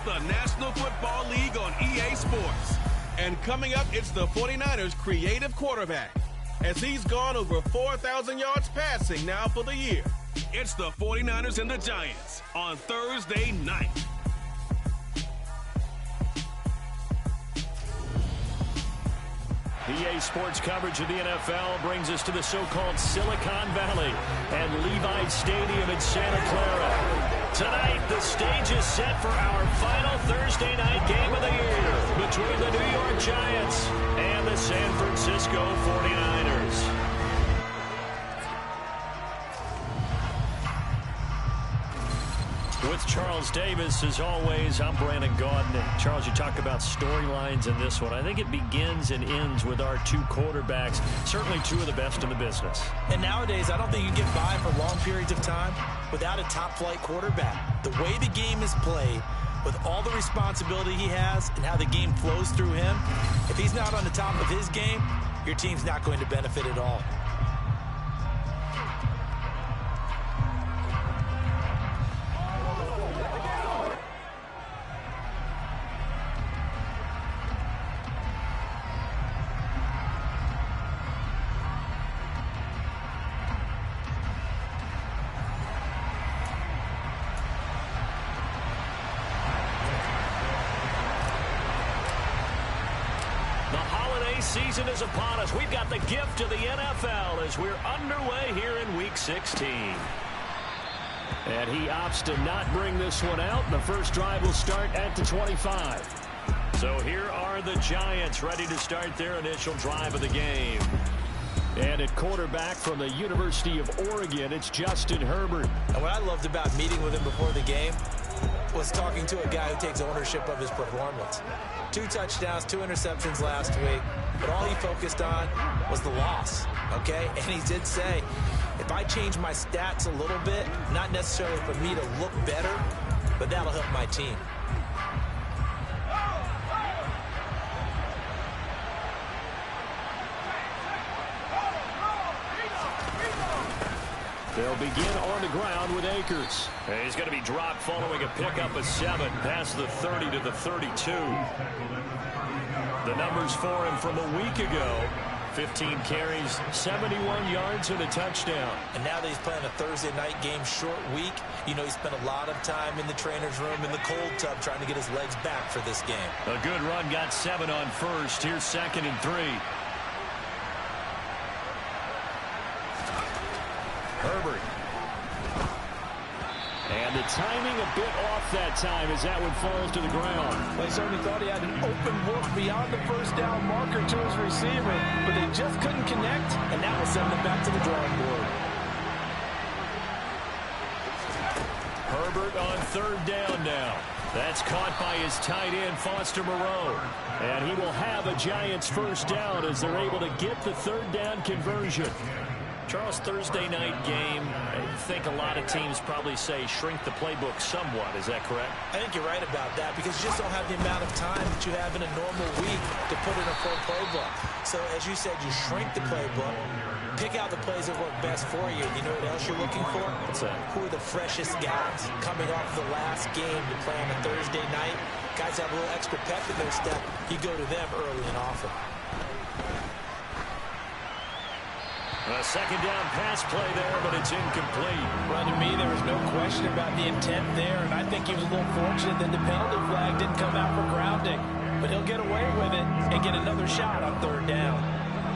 It's the National Football League on EA Sports. And coming up, it's the 49ers creative quarterback, as he's gone over 4,000 yards passing now for the year. It's the 49ers and the Giants on Thursday night. EA Sports coverage of the NFL brings us to the so-called Silicon Valley and Levi Stadium in Santa Clara. Tonight, the stage is set for our final Thursday night game of the year between the New York Giants and the San Francisco 49ers. With Charles Davis, as always, I'm Brandon Gaudin. Charles, you talk about storylines in this one. I think it begins and ends with our two quarterbacks, certainly two of the best in the business. And nowadays, I don't think you get by for long periods of time without a top-flight quarterback. The way the game is played, with all the responsibility he has and how the game flows through him, if he's not on the top of his game, your team's not going to benefit at all. Season is upon us. We've got the gift of the NFL as we're underway here in Week 16. And he opts to not bring this one out. The first drive will start at the 25. So here are the Giants ready to start their initial drive of the game. And at quarterback from the University of Oregon, it's Justin Herbert. And what I loved about meeting with him before the game was talking to a guy who takes ownership of his performance. 2 touchdowns, 2 interceptions last week, but all he focused on was the loss, okay? And he did say, if I change my stats a little bit, not necessarily for me to look better, but that'll help my team. They'll begin on the ground with Akers. And he's going to be dropped following a pickup of 7 past the 30 to the 32. The numbers for him from a week ago: 15 carries, 71 yards, and a touchdown. And now that he's playing a Thursday night game, short week, you know he spent a lot of time in the trainer's room in the cold tub trying to get his legs back for this game. A good run, got 7 on first. Here's 2nd and 3. Herbert. And the timing a bit off that time as that one falls to the ground. Well, he certainly thought he had an open look beyond the first down marker to his receiver, but they just couldn't connect, and that will send them back to the drawing board. Herbert on 3rd down now. That's caught by his tight end, Foster Moreau. And he will have a Giants first down as they're able to get the 3rd down conversion. Charles, Thursday night game, I think a lot of teams probably say shrink the playbook somewhat. Is that correct? I think you're right about that because you just don't have the amount of time that you have in a normal week to put in a full playbook. So, as you said, you shrink the playbook, pick out the plays that work best for you. You know what else you're looking for? What's that? Who are the freshest guys coming off the last game to play on a Thursday night? Guys have a little extra pep in their step. You go to them early and often. A 2nd down pass play there, but it's incomplete. Well, to me, there was no question about the intent there, and I think he was a little fortunate that the penalty flag didn't come out for grounding. But he'll get away with it and get another shot on 3rd down.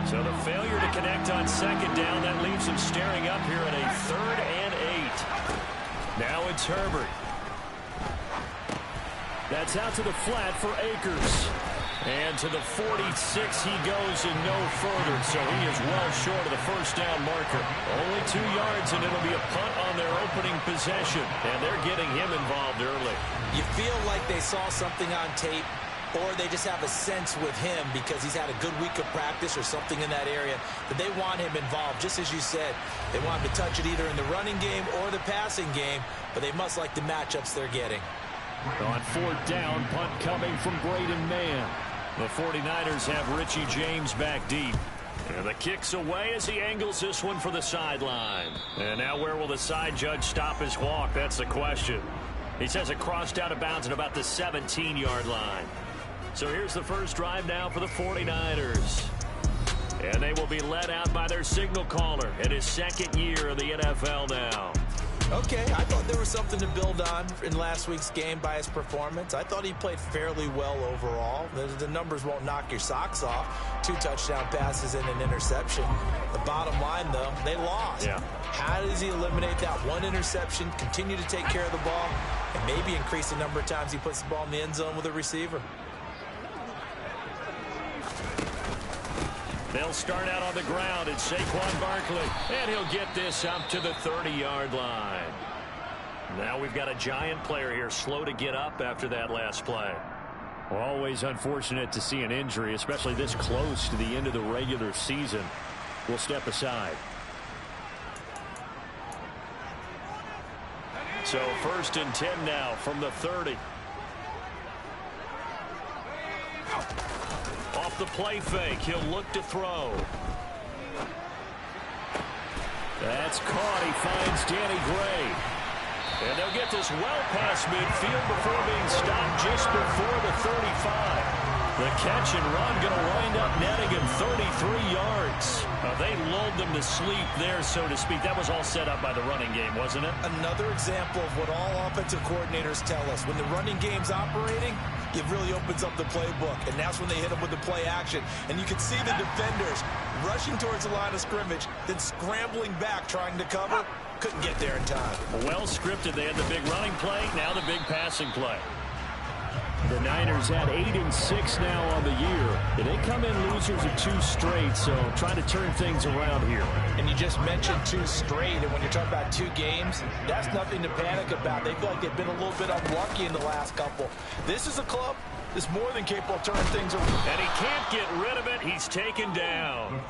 So the failure to connect on 2nd down, that leaves him staring up here at a 3rd and 8. Now it's Herbert. That's out to the flat for Akers. And to the 46 he goes and no further, so he is well short of the first down marker. Only 2 yards and it'll be a punt on their opening possession. And they're getting him involved early. You feel like they saw something on tape, or they just have a sense with him because he's had a good week of practice or something in that area that they want him involved. Just as you said, they want him to touch it either in the running game or the passing game, but they must like the matchups they're getting. On 4th down, punt coming from Braden Mann. The 49ers have Richie James back deep. And the kick's away as he angles this one for the sideline. And now where will the side judge stop his walk? That's the question. He says it crossed out of bounds at about the 17-yard line. So here's the first drive now for the 49ers. And they will be led out by their signal caller in his second year in the NFL now. Okay, I thought there was something to build on in last week's game by his performance. I thought he played fairly well overall. The numbers won't knock your socks off. 2 touchdown passes and an interception. The bottom line, though, they lost. Yeah. How does he eliminate that one interception, continue to take care of the ball, and maybe increase the number of times he puts the ball in the end zone with a receiver? They'll start out on the ground. It's Saquon Barkley, and he'll get this up to the 30-yard line. Now we've got a giant player here, slow to get up after that last play. Always unfortunate to see an injury, especially this close to the end of the regular season. We'll step aside. So 1st and 10 now from the 30. Off the play fake, he'll look to throw. That's caught. He finds Danny Gray. And they'll get this well past midfield before being stopped just before the 35. The catch and run going to wind up netting him 33 yards. They lulled them to sleep there, so to speak. That was all set up by the running game, wasn't it? Another example of what all offensive coordinators tell us. When the running game's operating, it really opens up the playbook. And that's when they hit him with the play action. And you can see the defenders rushing towards the line of scrimmage, then scrambling back, trying to cover. Couldn't get there in time. Well scripted. They had the big running play, now the big passing play. The Niners at 8-6 now on the year. They come in losers of 2 straight, so trying to turn things around here. And you just mentioned 2 straight, and when you're talking about 2 games, that's nothing to panic about. They feel like they've been a little bit unlucky in the last couple. This is a club that's more than capable of turning things around. And he can't get rid of it. He's taken down.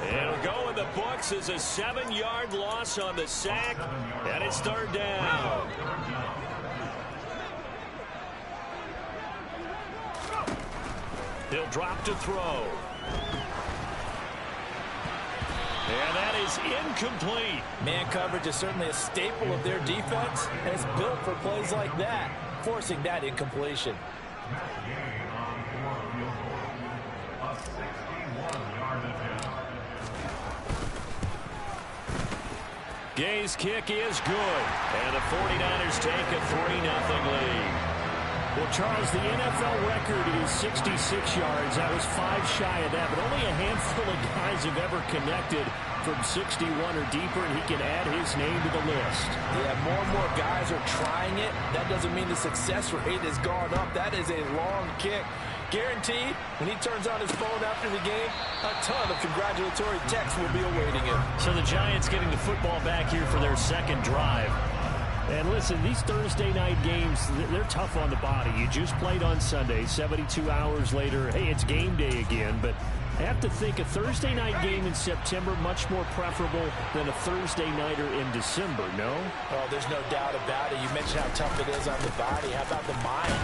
It'll go in the books as a 7-yard loss on the sack, and it's 3rd down. He'll drop to throw. And that is incomplete. Man coverage is certainly a staple of their defense, and it's built for plays like that, forcing that incompletion. Gay's kick is good, and the 49ers take a 3-0 lead. Well, Charles, the NFL record is 66 yards. That was 5 shy of that, but only a handful of guys have ever connected from 61 or deeper, and he can add his name to the list. Yeah, more and more guys are trying it. That doesn't mean the success rate has gone up. That is a long kick. Guaranteed, when he turns on his phone after the game, a ton of congratulatory texts will be awaiting him. So the Giants getting the football back here for their second drive. And listen, these Thursday night games, they're tough on the body. You just played on Sunday, 72 hours later. Hey, it's game day again, but I have to think a Thursday night game in September much more preferable than a Thursday nighter in December, no? Oh, there's no doubt about it. You mentioned how tough it is on the body. How about the mind?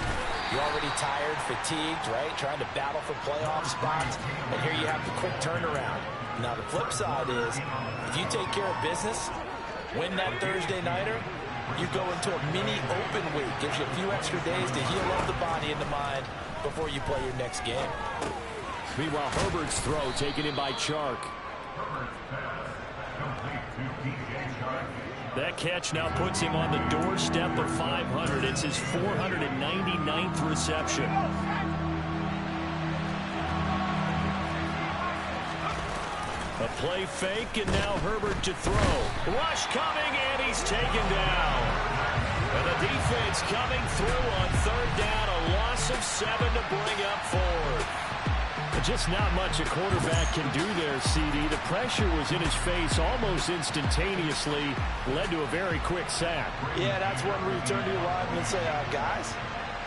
You're already tired, fatigued, right? Trying to battle for playoff spots, and here you have the quick turnaround. Now, the flip side is, if you take care of business, win that Thursday nighter, you go into a mini open week. Gives you a few extra days to heal up the body and the mind before you play your next game. Meanwhile, Herbert's throw taken in by Chark. That catch now puts him on the doorstep of 500. It's his 499th reception. A play fake, and now Herbert to throw. Rush coming, and he's taken down. And the defense coming through on 3rd down. A loss of 7 to bring up 4. Just not much a quarterback can do there, CD. The pressure was in his face almost instantaneously. Led to a very quick sack. Yeah, that's when we turn to your lineman and say, guys,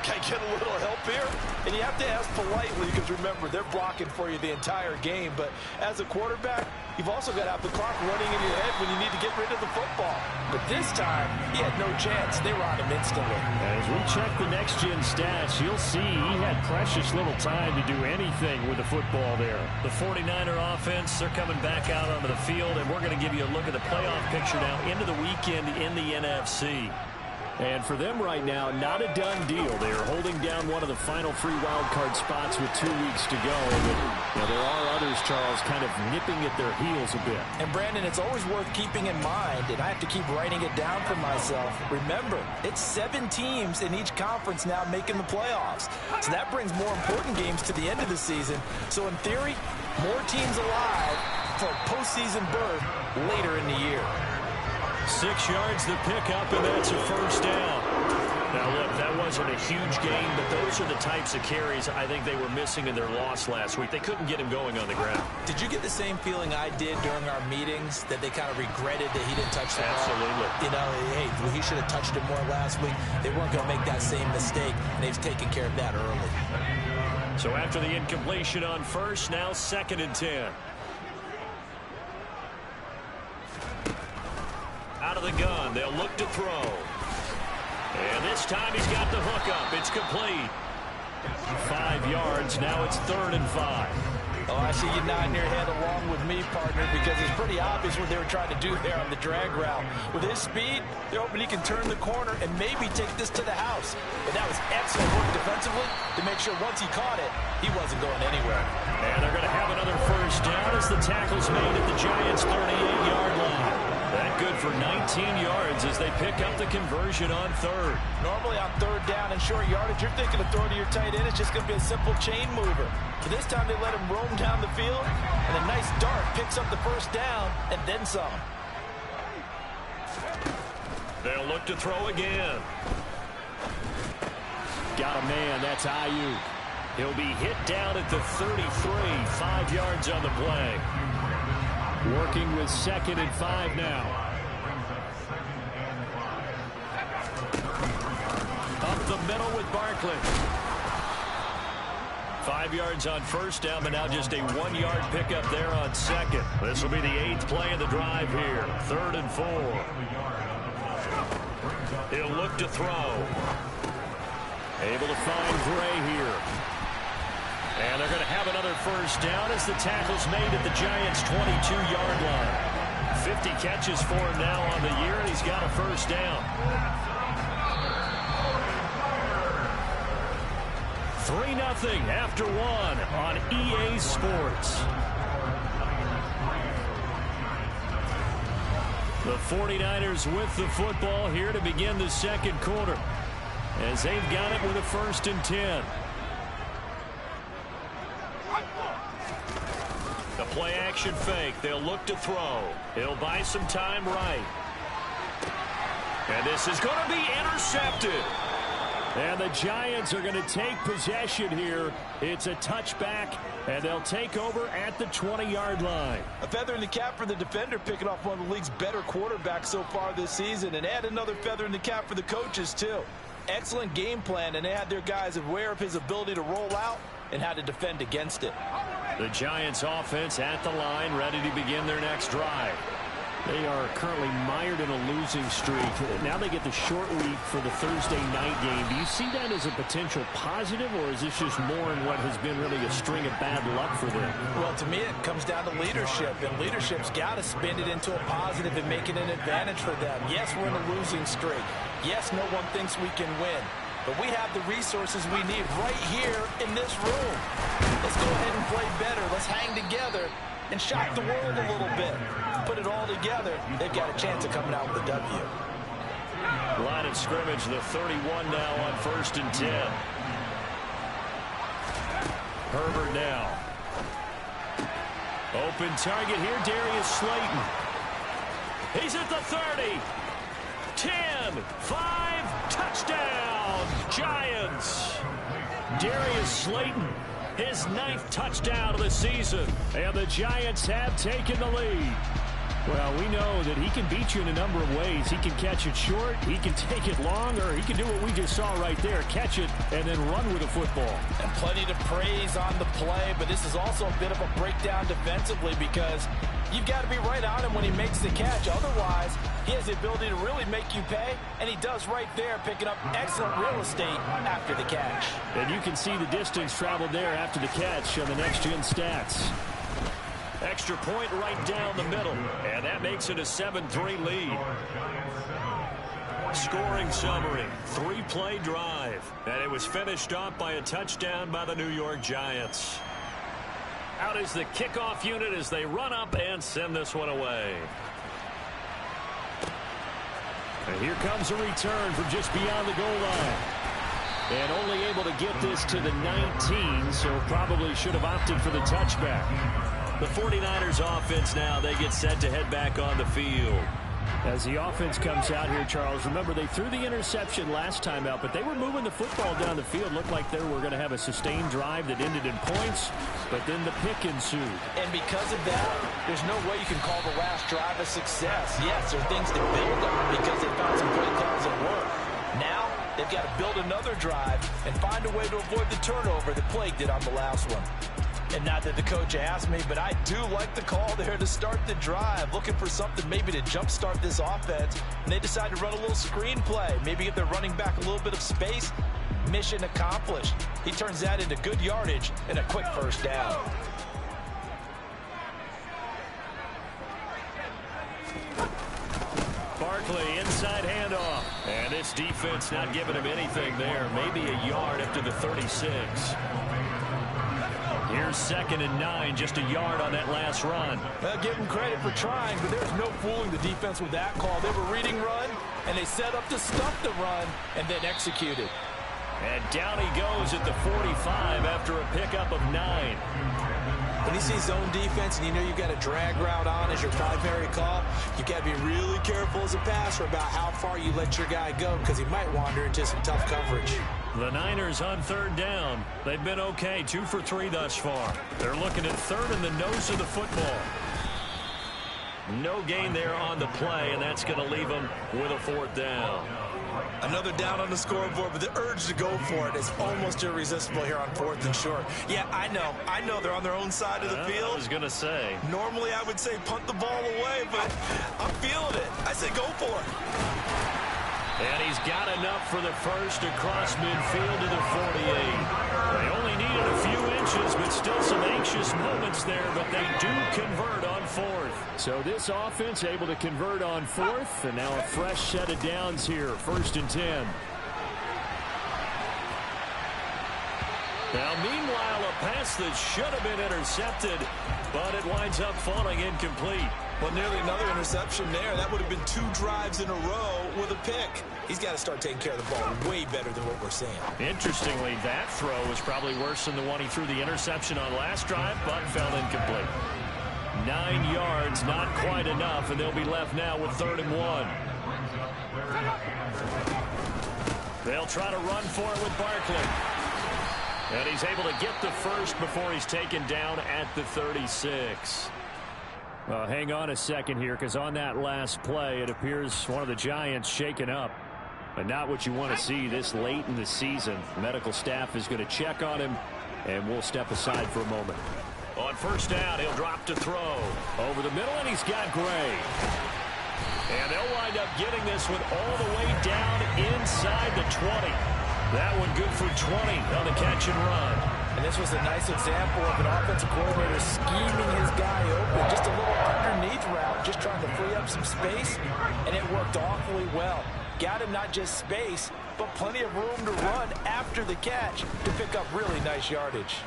can I get a little help here? And you have to ask politely because, remember, they're blocking for you the entire game. But as a quarterback, you've also got to have the clock running in your head when you need to get rid of the football. But this time, he had no chance. They were on him instantly. As we check the next-gen stats, you'll see he had precious little time to do anything with the football there. The 49er offense, they're coming back out onto the field, and we're going to give you a look at the playoff picture now into the weekend in the NFC. And for them right now, not a done deal. They are holding down one of the final 3 wild card spots with 2 weeks to go. But there are others, Charles, kind of nipping at their heels a bit. And Brandon, it's always worth keeping in mind, and I have to keep writing it down for myself. Remember, it's 7 teams in each conference now making the playoffs. So that brings more important games to the end of the season. So in theory, more teams alive for a postseason berth later in the year. 6 yards the pickup, and that's a first down. Now, look, that wasn't a huge gain, but those are the types of carries I think they were missing in their loss last week. They couldn't get him going on the ground. Did you get the same feeling I did during our meetings, that they kind of regretted that he didn't touch the ball? Absolutely. You know, hey, well, he should have touched it more last week. They weren't going to make that same mistake, and they've taken care of that early. So after the incompletion on first, now 2nd and 10. Out of the gun, they'll look to throw. And this time he's got the hook up. It's complete. 5 yards. Now it's 3rd and 5. Oh, I see you nodding your head along with me, partner, because it's pretty obvious what they were trying to do there on the drag route. With his speed, they're hoping he can turn the corner and maybe take this to the house. But that was excellent work defensively to make sure once he caught it, he wasn't going anywhere. And they're going to have another first down as the tackle's made at the Giants' 38-yard line. That good for 19 yards as they pick up the conversion on 3rd. Normally on 3rd down and short yardage, you're thinking of throwing to your tight end. It's just going to be a simple chain mover. But this time they let him roam down the field, and a nice dart picks up the first down and then some. They'll look to throw again. Got a man. That's Ayuk. He'll be hit down at the 33, 5 yards on the play. Working with 2nd and 5 now. Up the middle with Barkley. 5 yards on first down, but now just a 1-yard pickup there on 2nd. This will be the 8th play of the drive here. 3rd and 4. He'll look to throw. Able to find Gray here. And they're going to have another first down as the tackle's made at the Giants' 22-yard line. 50 catches for him now on the year, and he's got a first down. 3-0 after 1 on EA Sports. The 49ers with the football here to begin the 2nd quarter, as they've got it with a 1st and 10. The play action fake. They'll look to throw. He'll buy some time right. And this is going to be intercepted. And the Giants are going to take possession here. It's a touchback, and they'll take over at the 20-yard line. A feather in the cap for the defender, picking off one of the league's better quarterbacks so far this season, and add another feather in the cap for the coaches, too. Excellent game plan, and they had their guys aware of his ability to roll out and how to defend against it. The Giants offense at the line, ready to begin their next drive. They are currently mired in a losing streak. Now they get the short week for the Thursday night game. Do you see that as a potential positive, or is this just more in what has been really a string of bad luck for them? Well, to me, it comes down to leadership, and leadership's got to spin it into a positive and make it an advantage for them. Yes, we're in a losing streak. Yes, no one thinks we can win. But we have the resources we need right here in this room. Let's go ahead and play better. Let's hang together and shock the world a little bit. Put it all together, they've got a chance of coming out with a W. Line of scrimmage, the 31 now on 1st and 10. Herbert now. Open target here, Darius Slayton. He's at the 30. 10, 5, touchdown, Giants. Darius Slayton, his 9th touchdown of the season, and the Giants have taken the lead. Well, we know that he can beat you in a number of ways. He can catch it short, he can take it long, or he can do what we just saw right there, catch it and then run with the football. And plenty to praise on the play, but this is also a bit of a breakdown defensively because you've got to be right on him when he makes the catch. Otherwise, he has the ability to really make you pay, and he does right there, picking up excellent real estate after the catch. And you can see the distance traveled there after the catch on the next-gen stats. Extra point right down the middle, and that makes it a 7-3 lead. Scoring summary, 3-play drive. And it was finished off by a touchdown by the New York Giants. Out is the kickoff unit as they run up and send this one away. And here comes a return from just beyond the goal line. And only able to get this to the 19, so probably should have opted for the touchback. The 49ers offense now, they get set to head back on the field. As the offense comes out here, Charles, remember they threw the interception last time out, but they were moving the football down the field. Looked like they were going to have a sustained drive that ended in points, but then the pick ensued. And because of that, there's no way you can call the last drive a success. Yes, there are things to build on because they found some play calls that work. Now, they've got to build another drive and find a way to avoid the turnover that plagued it on the last one. And not that the coach asked me, but I do like the call there to start the drive. Looking for something maybe to jumpstart this offense. And they decide to run a little screen play. Maybe give their running back a little bit of space. Mission accomplished. He turns that into good yardage and a quick first down. Barkley, inside handoff. And this defense not giving him anything there. Maybe a yard up to the 36. Here's 2nd and 9, just a yard on that last run. Well, give them credit for trying, but there's no fooling the defense with that call. They were reading run, and they set up to stuff the run, and then executed. And down he goes at the 45 after a pickup of 9. When you see zone defense and you know you've got a drag route on as your primary call, you've got to be really careful as a passer about how far you let your guy go because he might wander into some tough coverage. The Niners on 3rd down. They've been okay, 2 for 3 thus far. They're looking at 3rd in the nose of the football. No gain there on the play, and that's going to leave them with a 4th down. Another down on the scoreboard, but the urge to go for it is almost irresistible here on 4th and short. Yeah, I know they're on their own side of the field. I was going to say. Normally I would say punt the ball away, but I'm feeling it. I say go for it. And he's got enough for the first across midfield to the 48. They only needed a few inches, but still some anxious moments there, but they do convert on 4th. So this offense able to convert on 4th, and now a fresh set of downs here, 1st and 10. Now, meanwhile, a pass that should have been intercepted, but it winds up falling incomplete. Well, nearly another interception there. That would have been 2 drives in a row with a pick. He's got to start taking care of the ball way better than what we're seeing. Interestingly, that throw was probably worse than the one he threw the interception on last drive, but fell incomplete. 9 yards, not quite enough, and they'll be left now with 3rd and 1. They'll try to run for it with Barkley. And he's able to get the first before he's taken down at the 36. Well, hang on a second here, because on that last play, it appears one of the Giants shaken up. But not what you want to see this late in the season. The medical staff is going to check on him, and we'll step aside for a moment. On 1st down, he'll drop to throw. Over the middle, and he's got Gray. And they'll wind up getting this one all the way down inside the 20. That one good for 20 on the catch and run. And this was a nice example of an offensive coordinator scheming his guy open. Just a little underneath route, just trying to free up some space, and it worked awfully well. Got him not just space, but plenty of room to run after the catch to pick up really nice yardage.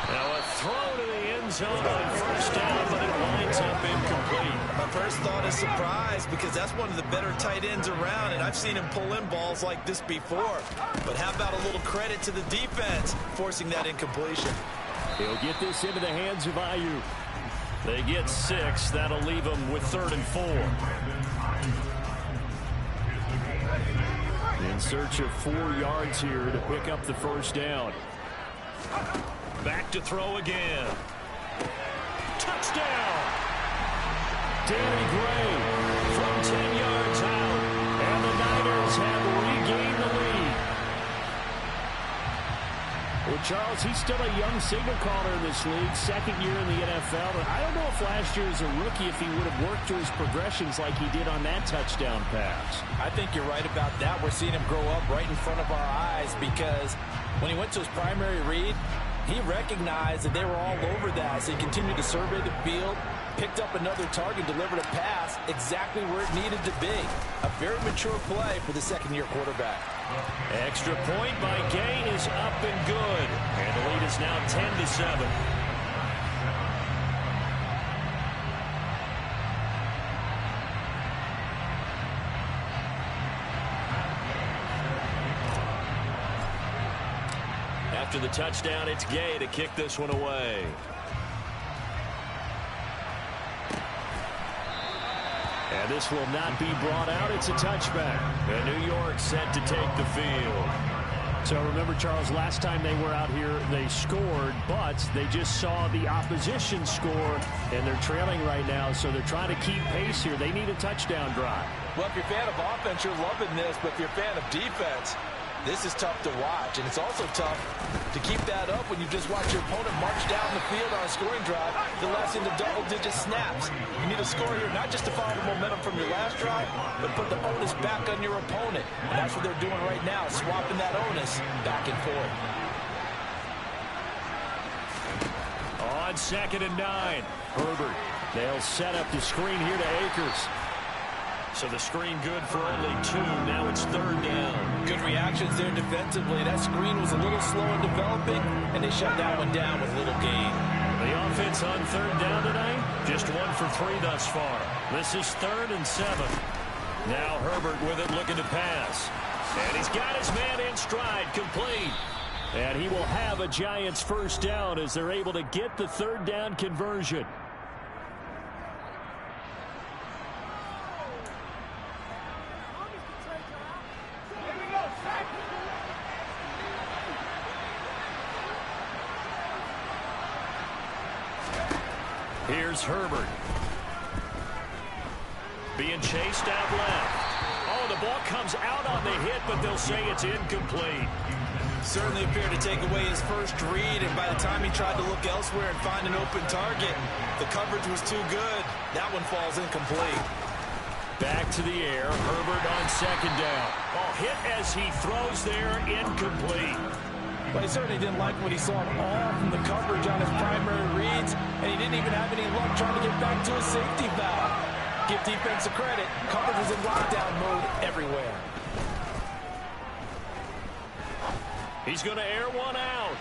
Now a throw to the end zone on 1st down, but it winds up incomplete. My first thought is surprise, because that's one of the better tight ends around, and I've seen him pull in balls like this before. But how about a little credit to the defense forcing that incompletion? He'll get this into the hands of Ayuk. They get 6. That'll leave them with 3rd and 4. In search of 4 yards here to pick up the 1st down. Back to throw again. Touchdown! Danny Gray From 10 yards out. And the Niners have regained the lead. Well, Charles, he's still a young signal caller in this league, 2nd year in the NFL. And I don't know if last year as a rookie, if he would have worked through his progressions like he did on that touchdown pass. I think you're right about that. We're seeing him grow up right in front of our eyes, because when he went to his primary read, He recognized that they were all over that, so he continued to survey the field, picked up another target, delivered a pass exactly where it needed to be. A very mature play for the second-year quarterback. Extra point by Gay is up and good. And the lead is now 10-7. After the touchdown, it's Gay to kick this one away. And this will not be brought out. It's a touchback. And New York set to take the field. So remember, Charles, last time they were out here, they scored, but they just saw the opposition score, and they're trailing right now, so they're trying to keep pace here. They need a touchdown drive. Well, if you're a fan of offense, you're loving this, but if you're a fan of defense, this is tough to watch, and it's also tough to keep that up when you just watch your opponent march down the field on a scoring drive the last into double-digit snaps. You need a score here, not just to follow the momentum from your last drive, but put the onus back on your opponent. And that's what they're doing right now, swapping that onus back and forth. On 2nd and 9, Herbert. They'll set up the screen here to Akers. So the screen good for only 2. Now it's 3rd down. Good reactions there defensively. That screen was a little slow in developing, and they shut that one down with little gain. The offense on 3rd down tonight, just 1 for 3 thus far. This is 3rd and 7. Now Herbert with it, looking to pass. And he's got his man in stride, complete. And he will have a Giants first down as they're able to get the 3rd down conversion. Here's Herbert. Being chased out left. Oh, the ball comes out on the hit, but they'll say it's incomplete. Certainly appeared to take away his first read, and by the time he tried to look elsewhere and find an open target, the coverage was too good. That one falls incomplete. Back to the air. Herbert on 2nd down. Oh, hit as he throws there, incomplete. But he certainly didn't like what he saw at all from the coverage on his primary reads, and he didn't even have any luck trying to get back to his safety valve. Give defense a credit. Coverage was in lockdown mode everywhere. He's going to air one out.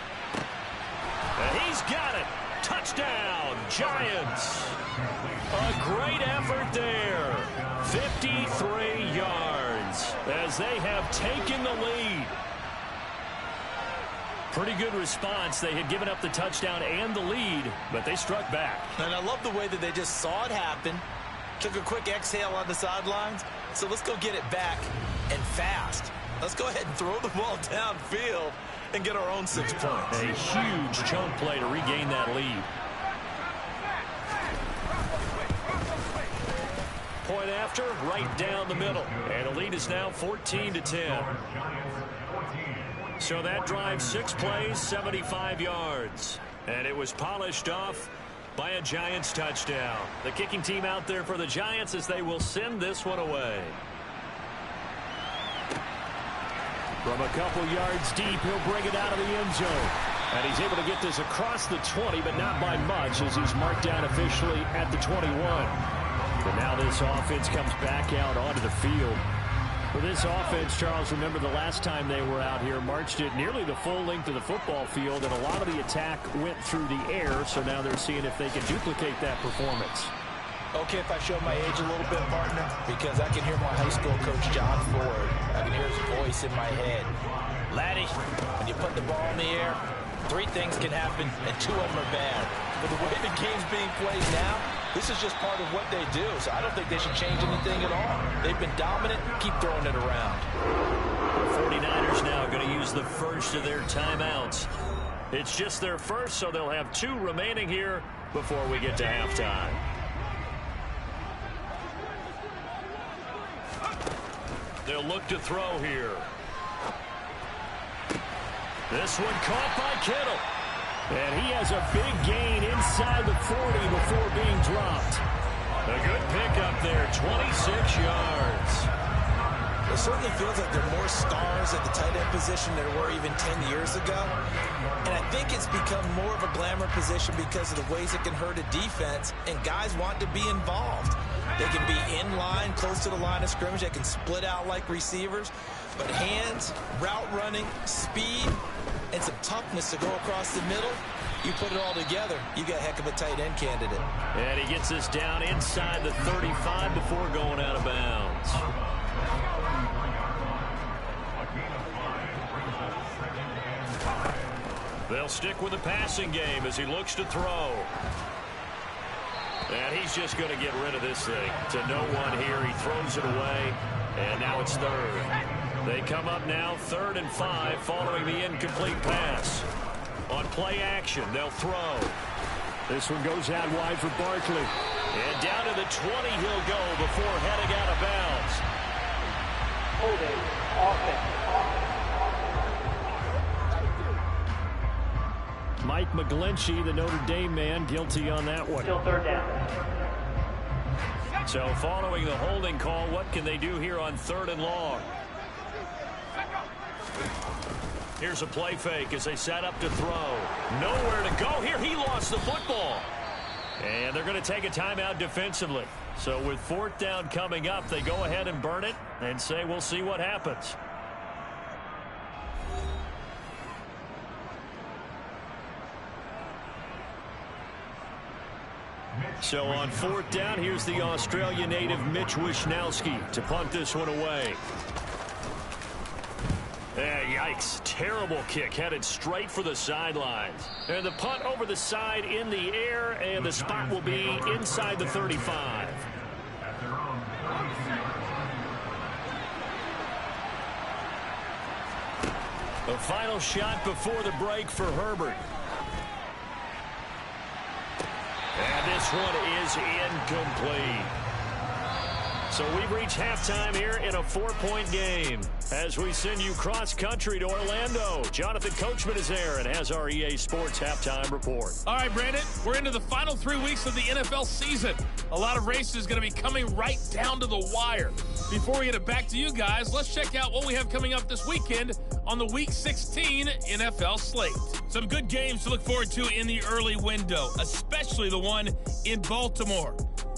And he's got it. Touchdown, Giants. A great effort there. 53 yards as they have taken the lead. Pretty good response. They had given up the touchdown and the lead, but they struck back. And I love the way that they just saw it happen, took a quick exhale on the sidelines. So let's go get it back and fast. Let's go ahead and throw the ball downfield and get our own 6 points. A huge chunk play to regain that lead. Point after, right down the middle. And the lead is now 14-10. So that drive, 6 plays, 75 yards. And it was polished off by a Giants touchdown. The kicking team out there for the Giants as they will send this one away. From a couple yards deep, he'll bring it out of the end zone. And he's able to get this across the 20, but not by much as he's marked down officially at the 21. But now this offense comes back out onto the field. For this offense, Charles, remember the last time they were out here, marched it nearly the full length of the football field, and a lot of the attack went through the air, so now they're seeing if they can duplicate that performance. Okay, if I show my age a little bit, partner, because I can hear my high school coach, John Ford. I can hear his voice in my head. Laddie, when you put the ball in the air, 3 things can happen, and 2 of them are bad. But the way the game's being played now, this is just part of what they do, so I don't think they should change anything at all. They've been dominant. Keep throwing it around. The 49ers now going to use the first of their timeouts. It's just their first, so they'll have 2 remaining here before we get to halftime. They'll look to throw here. This one caught by Kittle. And he has a big gain inside the 40 before being dropped. A good pickup there, 26 yards. It certainly feels like there are more stars at the tight end position than there were even 10 years ago. And I think it's become more of a glamour position because of the ways it can hurt a defense, and guys want to be involved. They can be in line, close to the line of scrimmage. They can split out like receivers. But hands, route running, speed, and some toughness to go across the middle, you put it all together, you got a heck of a tight end candidate. And he gets this down inside the 35 before going out of bounds. They'll stick with the passing game as he looks to throw. And he's just going to get rid of this thing to no one here. He throws it away, and now it's third. They come up now 3rd and 5 following the incomplete pass. On play action, they'll throw. This one goes out wide for Barkley. And down to the 20 he'll go before heading out of bounds. Holding offense. Mike McGlinchey, the Notre Dame man, guilty on that one. Still 3rd down. So following the holding call, what can they do here on 3rd and long? Here's a play fake as they set up to throw. Nowhere to go here. He lost the football. And they're going to take a timeout defensively. So with 4th down coming up, they go ahead and burn it and say we'll see what happens. So on 4th down, here's the Australia native Mitch Wishnowsky to punt this one away. Yikes. Terrible kick headed straight for the sidelines. And the punt over the side in the air, and the spot will be inside the 35. The final shot before the break for Herbert. And this one is incomplete. So we've reached halftime here in a 4-point game as we send you cross-country to Orlando. Jonathan Coachman is there and has our EA Sports halftime report. All right, Brandon, we're into the final 3 weeks of the NFL season. A lot of races going to be coming right down to the wire. Before we get it back to you guys, let's check out what we have coming up this weekend on the Week 16 NFL slate. Some good games to look forward to in the early window, especially the one in Baltimore.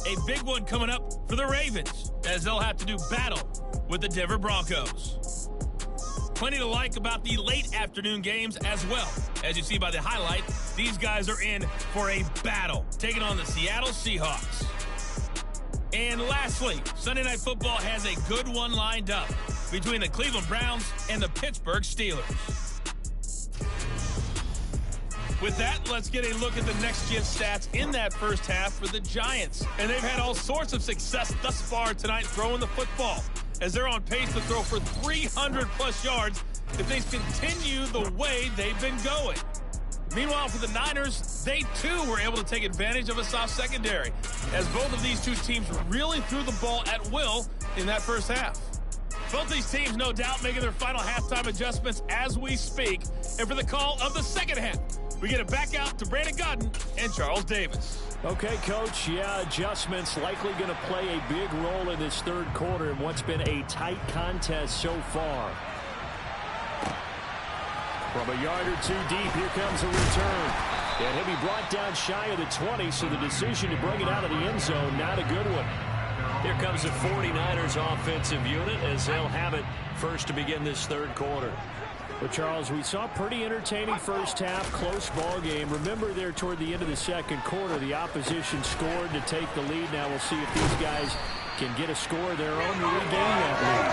A big one coming up for the Ravens, as they'll have to do battle with the Denver Broncos. Plenty to like about the late afternoon games as well. As you see by the highlight, these guys are in for a battle, taking on the Seattle Seahawks. And lastly, Sunday Night Football has a good one lined up between the Cleveland Browns and the Pittsburgh Steelers. With that, let's get a look at the next-gen stats in that first half for the Giants. And they've had all sorts of success thus far tonight throwing the football, as they're on pace to throw for 300-plus yards if they continue the way they've been going. Meanwhile, for the Niners, they too were able to take advantage of a soft secondary, as both of these two teams really threw the ball at will in that first half. Both these teams, no doubt, making their final halftime adjustments as we speak. And for the call of the second half, we get it back out to Brandon Godden and Charles Davis. Okay, Coach. Yeah, adjustments likely going to play a big role in this third quarter in what's been a tight contest so far. From a yard or two deep, here comes a return. And he'll be brought down shy of the 20, so the decision to bring it out of the end zone, not a good one. Here comes the 49ers offensive unit as they'll have it first to begin this third quarter. Well, Charles, we saw a pretty entertaining first half, close ball game. Remember there toward the end of the second quarter, the opposition scored to take the lead. Now we'll see if these guys can get a score of their own to regain that lead.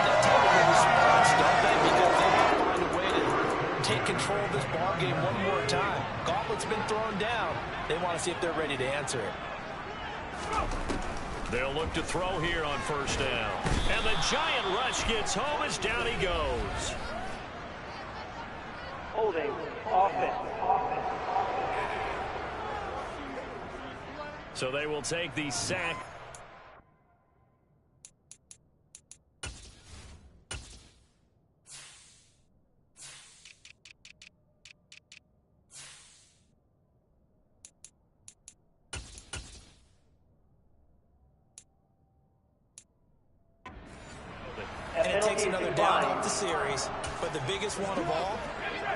That type of response, don't they? Because they want to find a way to take control of this ball game one more time. Gauntlet's been thrown down. They want to see if they're ready to answer it. They'll look to throw here on first down. And the giant rush gets home as down he goes. Holding offense. So they will take the sack. another down off the series. But the biggest one of all,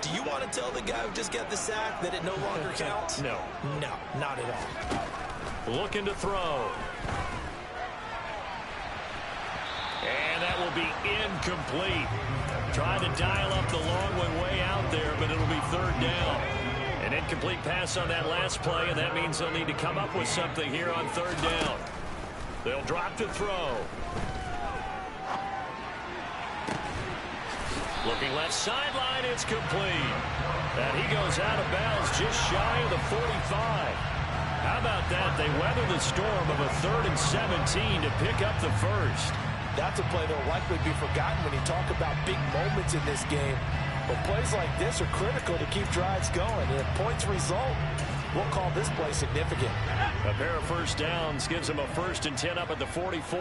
do you want to tell the guy who just got the sack that it no longer counts? No. No, not at all. Looking to throw. And that will be incomplete. Trying to dial up the long way out there, but it'll be third down. An incomplete pass on that last play, and that means they'll need to come up with something here on third down. They'll drop to throw. Looking left sideline, it's complete. And he goes out of bounds just shy of the 45. How about that? They weather the storm of a 3rd and 17 to pick up the first. That's a play that will likely be forgotten when you talk about big moments in this game. But plays like this are critical to keep drives going. And if points result, we'll call this play significant. A pair of first downs gives them a 1st and 10 up at the 44.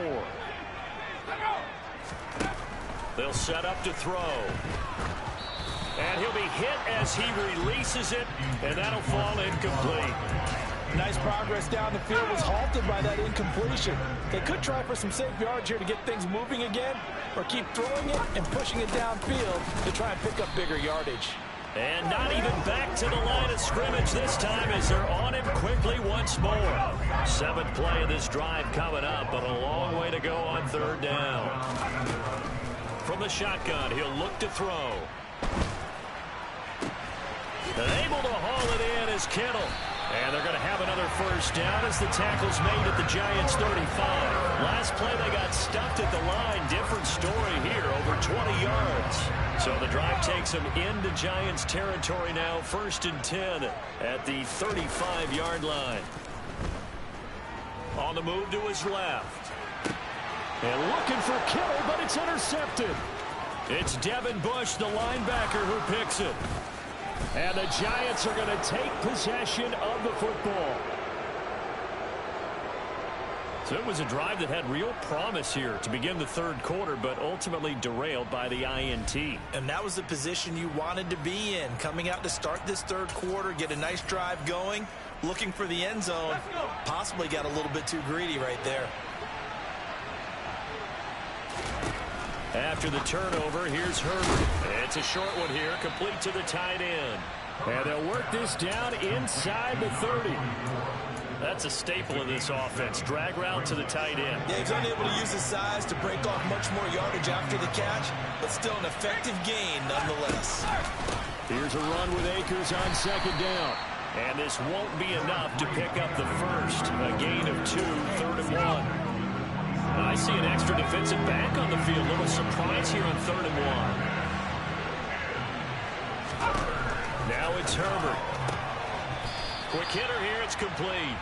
They'll set up to throw. And he'll be hit as he releases it, and that'll fall incomplete. Nice progress down the field was halted by that incompletion. They could try for some safe yards here to get things moving again, or keep throwing it and pushing it downfield to try and pick up bigger yardage. And not even back to the line of scrimmage this time as they're on him quickly once more. 7th play of this drive coming up, but a long way to go on third down. From the shotgun, he'll look to throw. And able to haul it in is Kittle. And they're going to have another first down as the tackle's made at the Giants' 35. Last play, they got stuffed at the line. Different story here, over 20 yards. So the drive takes them into Giants territory now, 1st and 10 at the 35-yard line. On the move to his left. And looking for Kittle, but it's intercepted. It's Devin Bush, the linebacker, who picks it. And the Giants are going to take possession of the football. So it was a drive that had real promise here to begin the 3rd quarter, but ultimately derailed by the INT. And that was the position you wanted to be in, coming out to start this 3rd quarter, get a nice drive going, looking for the end zone. Possibly got a little bit too greedy right there. After the turnover, here's Herbert. It's a short one here, complete to the tight end. And they'll work this down inside the 30. That's a staple of this offense. Drag route to the tight end. Yeah, he's unable to use his size to break off much more yardage after the catch, but still an effective gain nonetheless. Here's a run with Akers on 2nd down. And this won't be enough to pick up the first. A gain of 2, 3rd and 1. I see an extra defensive back on the field. Little surprise here on 3rd and 1. Now it's Herbert. Quick hitter here. It's complete.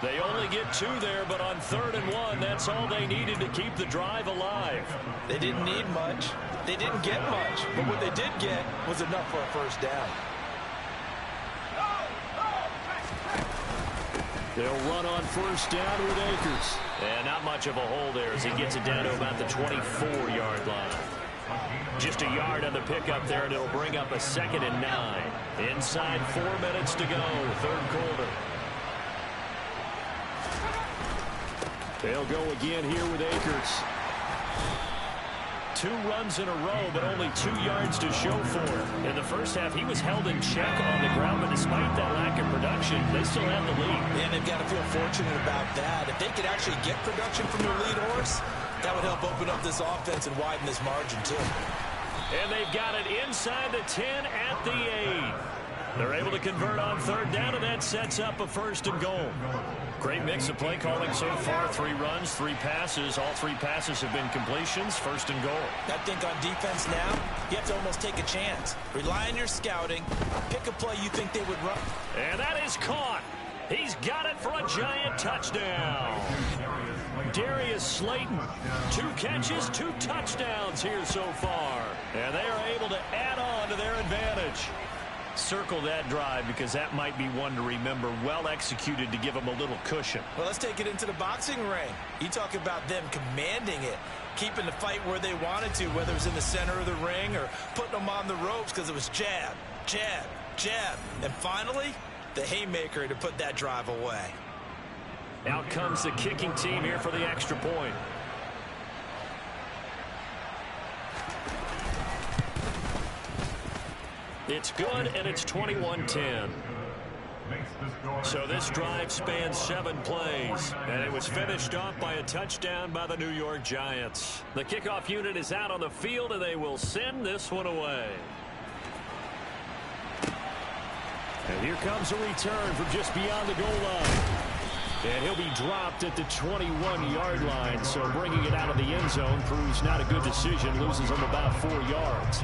They only get 2 there, but on 3rd and 1, that's all they needed to keep the drive alive. They didn't need much. They didn't get much, but what they did get was enough for a first down. They'll run on 1st down with Akers. And not much of a hole there as he gets it down to about the 24-yard line. Just a yard on the pickup there, and it'll bring up a 2nd and 9. Inside 4 minutes to go, 3rd quarter. They'll go again here with Akers. 2 runs in a row, but only 2 yards to show for it. In the first half, he was held in check on the ground, but despite that lack of production, they still have the lead. And they've got to feel fortunate about that. If they could actually get production from their lead horse, that would help open up this offense and widen this margin, too. And they've got it inside the 10 at the 8. They're able to convert on 3rd down, and that sets up a 1st and goal. Great mix of play calling so far. 3 runs, 3 passes. All 3 passes have been completions. 1st and goal. I think on defense now, you have to almost take a chance. Rely on your scouting. Pick a play you think they would run. And that is caught. He's got it for a Giant touchdown. Darius Slayton, 2 catches, 2 touchdowns here so far. And they are able to add on to their advantage. Circle that drive because that might be one to remember. Well executed to give them a little cushion. Well, let's take it into the boxing ring. You talk about them commanding it, keeping the fight where they wanted to, whether it was in the center of the ring or putting them on the ropes because it was jab, jab, jab. And finally, the haymaker to put that drive away. Out comes the kicking team here for the extra point. It's good, and it's 21-10. So this drive spans 7 plays, and it was finished off by a touchdown by the New York Giants. The kickoff unit is out on the field, and they will send this one away. And here comes a return from just beyond the goal line. And he'll be dropped at the 21-yard line, so bringing it out of the end zone proves not a good decision, loses him about 4 yards.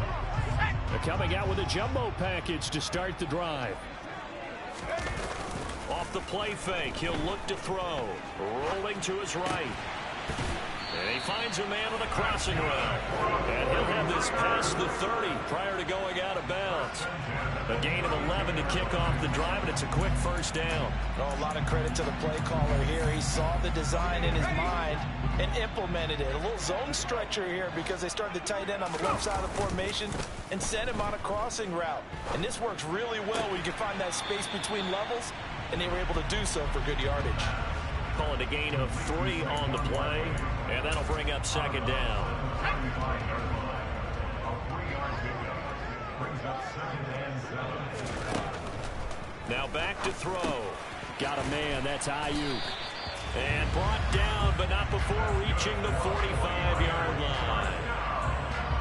They're coming out with a jumbo package to start the drive. Off the play fake, he'll look to throw. Rolling to his right. And he finds a man on the crossing route. And he'll have this past the 30 prior to going out of bounds. A gain of 11 to kick off the drive, and it's a quick first down. Oh, a lot of credit to the play caller here. He saw the design in his mind and implemented it. A little zone stretcher here because they started the tight end on the left side of the formation and sent him on a crossing route. And this works really well when you can find that space between levels, and they were able to do so for good yardage. Call it a gain of 3 on the play, and that'll bring up second down. Now back to throw. Got a man, that's Ayuk. And brought down, but not before reaching the 45-yard line.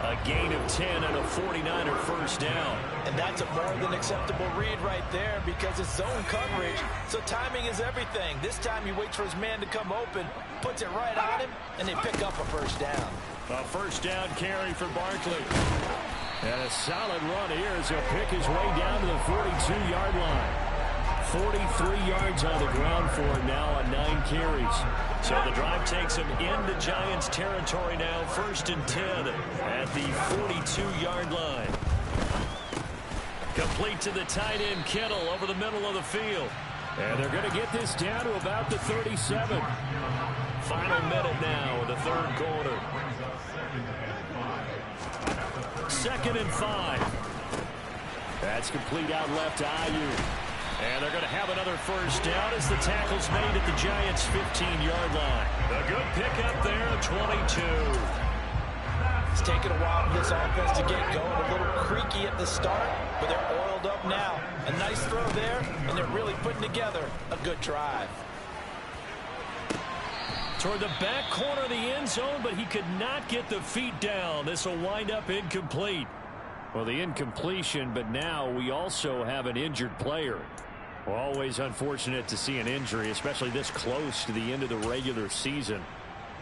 A gain of 10 and a 49er first down. And that's a more than acceptable read right there because it's zone coverage, so timing is everything. This time he waits for his man to come open, puts it right on him, and they pick up a first down. A first down carry for Barkley. And a solid run here as he'll pick his way down to the 42-yard line. 43 yards on the ground for him now on 9 carries. So the drive takes him into Giants territory now, 1st and 10 at the 42-yard line. Complete to the tight end, Kittle, over the middle of the field. And they're going to get this down to about the 37. Final minute now in the 3rd quarter. 2nd and 5. That's complete out left to Ayuk. And they're going to have another first down as the tackle's made at the Giants' 15-yard line. A good pickup there, 22. It's taken a while for this offense to get going. A little creaky at the start, but they're oiled up now. A nice throw there, and they're really putting together a good drive. Toward the back corner of the end zone, but he could not get the feet down. This will wind up incomplete. Well, the incompletion, but now we also have an injured player. Always unfortunate to see an injury, especially this close to the end of the regular season.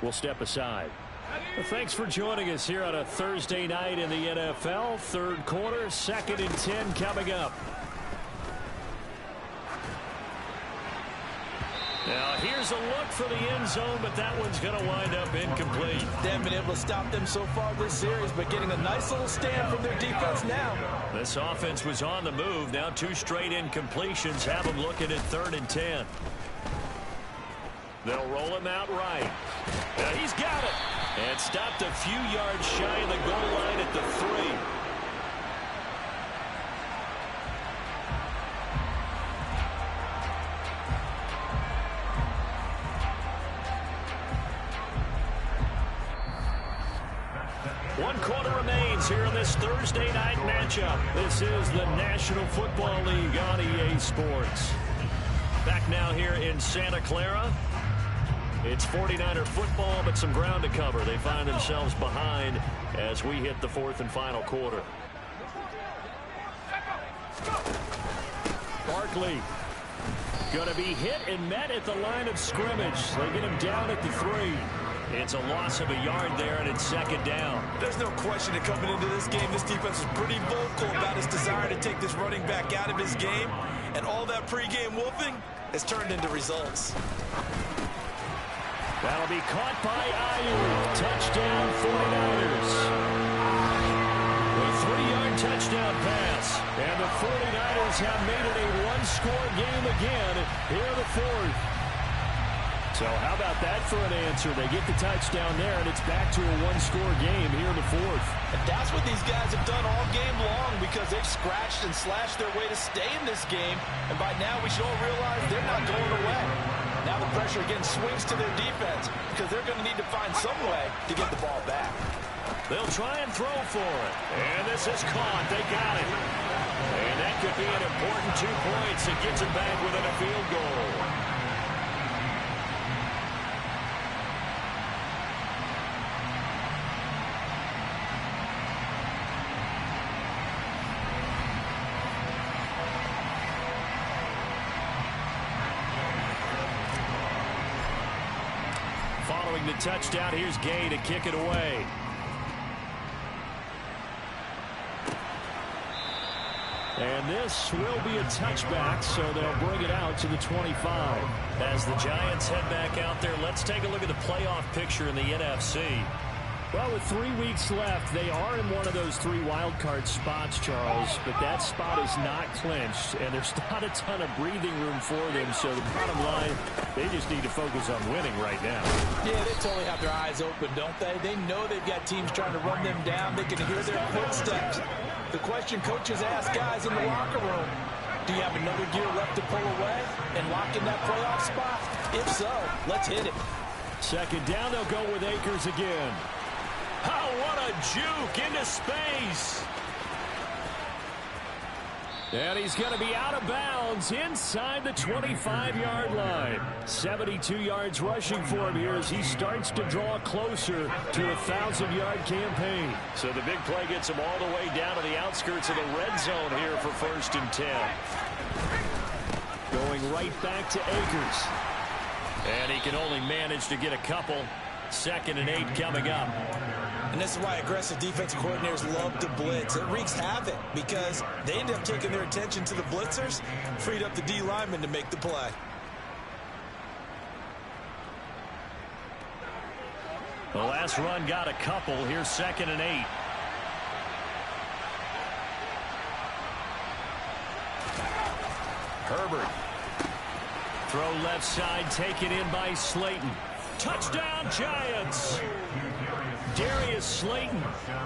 We'll step aside. Well, thanks for joining us here on a Thursday night in the NFL. 3rd quarter, 2nd and 10 coming up. Now here's a look for the end zone, but that one's going to wind up incomplete. They haven't been able to stop them so far this series, but getting a nice little stand from their defense now. This offense was on the move. Now 2 straight incompletions have them looking at 3rd and 10. They'll roll him out right. Now he's got it. And stopped a few yards shy of the goal line at the 3. One quarter remains here in this Thursday night matchup. This is the National Football League on EA Sports. Back now here in Santa Clara. It's 49er football, but some ground to cover. They find themselves behind as we hit the 4th and final quarter. Barkley going to be hit and met at the line of scrimmage. They get him down at the 3. It's a loss of a yard there, and it's 2nd down. There's no question that coming into this game, this defense is pretty vocal about its desire to take this running back out of his game. And all that pregame wolfing has turned into results. That'll be caught by Ayuk. Touchdown 49ers. A 3-yard touchdown pass. And the 49ers have made it a 1-score game again here in the 4th. So how about that for an answer? They get the touchdown there, and it's back to a 1-score game here in the 4th. And that's what these guys have done all game long because they've scratched and slashed their way to stay in this game. And by now we should all realize they're not going away. Now the pressure again swings to their defense because they're going to need to find some way to get the ball back. They'll try and throw for it. And this is caught. They got it. And that could be an important 2 points. It gets it back within a field goal. Following the touchdown, here's Gay to kick it away. And this will be a touchback, so they'll bring it out to the 25. As the Giants head back out there, let's take a look at the playoff picture in the NFC. Well, with 3 weeks left, they are in one of those 3 wild card spots, Charles, but that spot is not clinched, and there's not a ton of breathing room for them, so the bottom line, they just need to focus on winning right now. Yeah, they totally have their eyes open, don't they? They know they've got teams trying to run them down. They can hear their footsteps. The question coaches ask guys in the locker room, do you have another gear left to pull away and lock in that playoff spot? If so, let's hit it. Second down, they'll go with Akers again. Oh, what a juke into space. And he's going to be out of bounds inside the 25-yard line. 72 yards rushing for him here as he starts to draw closer to a 1,000-yard campaign. So the big play gets him all the way down to the outskirts of the red zone here for 1st and 10. Going right back to Akers. And he can only manage to get a couple. 2nd and 8 coming up. And this is why aggressive defensive coordinators love to blitz. It wreaks havoc because they end up taking their attention to the blitzers, freed up the D lineman to make the play. The last run got a couple. Here's 2nd and 8. Herbert. Throw left side, taken in by Slayton. Touchdown, Giants. Darius Slayton,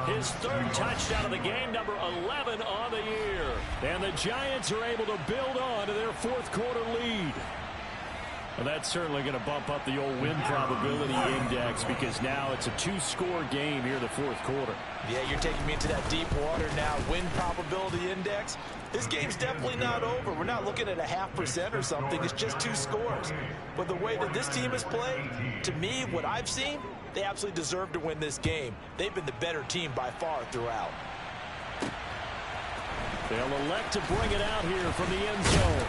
his 3rd touchdown of the game, number 11 on the year. And the Giants are able to build on to their 4th quarter lead. Well, that's certainly going to bump up the old win probability index because now it's a 2-score game here in the 4th quarter. Yeah, you're taking me into that deep water now. Win probability index. This game's definitely not over. We're not looking at a 0.5% or something. It's just 2 scores. But the way that this team has played, to me, what I've seen, they absolutely deserve to win this game. They've been the better team by far throughout. They'll elect to bring it out here from the end zone.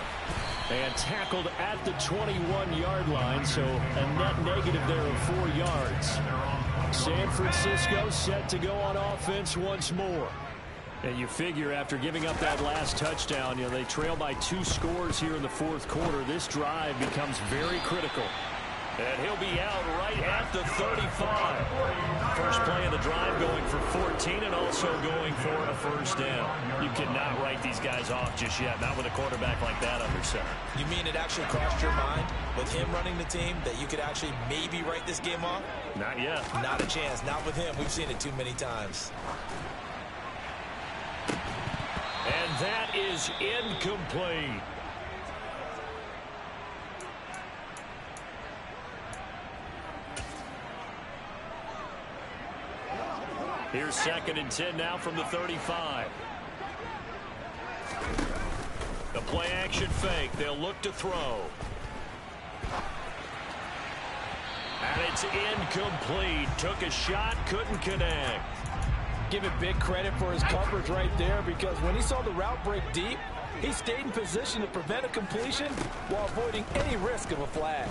And tackled at the 21-yard line, so a net negative there of 4 yards. San Francisco set to go on offense once more. And you figure after giving up that last touchdown, you know, they trail by 2 scores here in the 4th quarter. This drive becomes very critical. And he'll be out right at the 35. First play of the drive going for 14 and also going for a 1st down. You cannot write these guys off just yet, not with a quarterback like that under center. You mean it actually crossed your mind with him running the team that you could actually maybe write this game off? Not yet. Not a chance. Not with him. We've seen it too many times. And that is incomplete. Here's 2nd and 10 now from the 35. The play action fake. They'll look to throw. And it's incomplete. Took a shot, couldn't connect. Give it big credit for his coverage right there because when he saw the route break deep, he stayed in position to prevent a completion while avoiding any risk of a flag.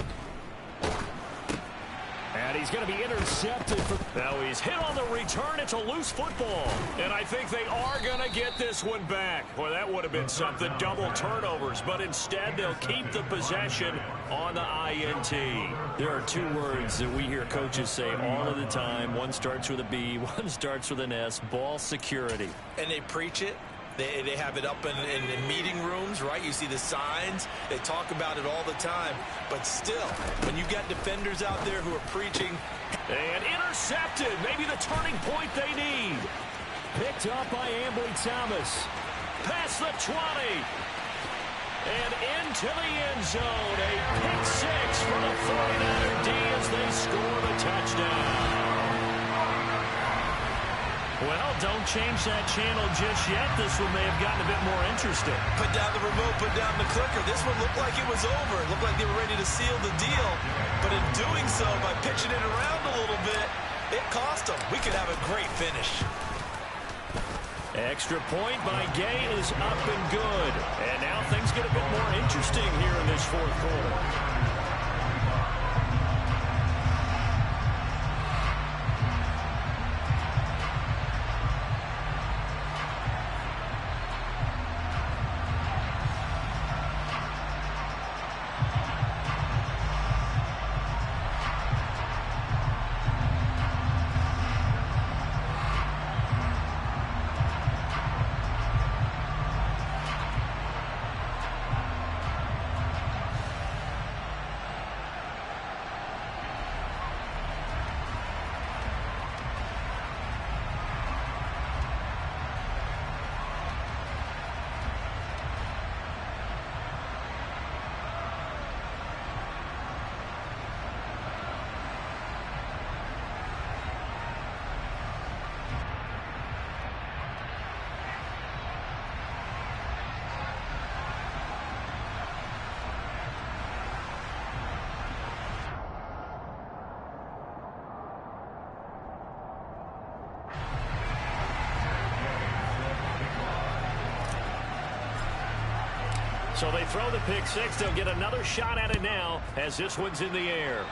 And he's going to be intercepted. Now he's hit on the return. It's a loose football. And I think they are going to get this one back. Well, that would have been something, double turnovers. But instead, they'll keep the possession on the INT. There are 2 words that we hear coaches say all of the time. One starts with a B, one starts with an S, ball security. And they preach it. They have it up in meeting rooms, right? You see the signs. They talk about it all the time. But still, when you got defenders out there who are preaching. And intercepted. Maybe the turning point they need. Picked up by Ambry Thomas. Past the 20. And into the end zone. A pick 6 for the 49er D as they score the touchdown. Well, don't change that channel just yet. This one may have gotten a bit more interesting. Put down the remote, put down the clicker. This one looked like it was over. It looked like they were ready to seal the deal. But in doing so, by pitching it around a little bit, it cost them. We could have a great finish. Extra point by Gay is up and good. And now things get a bit more interesting here in this fourth quarter. So they throw the pick six. They'll get another shot at it now as this one's in the air.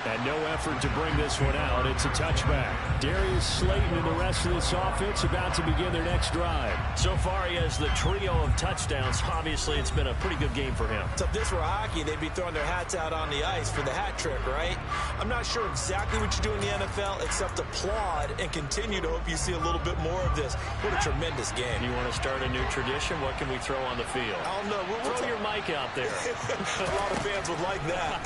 And no effort to bring this one out. It's a touchback. Darius Slayton and the rest of this offense about to begin their next drive. So far, he has the trio of touchdowns. Obviously, it's been a pretty good game for him. So if this were hockey, they'd be throwing their hats out on the ice for the hat trick, right? I'm not sure exactly what you do in the NFL except applaud and continue to hope you see a little bit more of this. What a tremendous game. You want to start a new tradition? What can we throw on the field? I don't know. Throw your mic out there. A lot of fans would like that.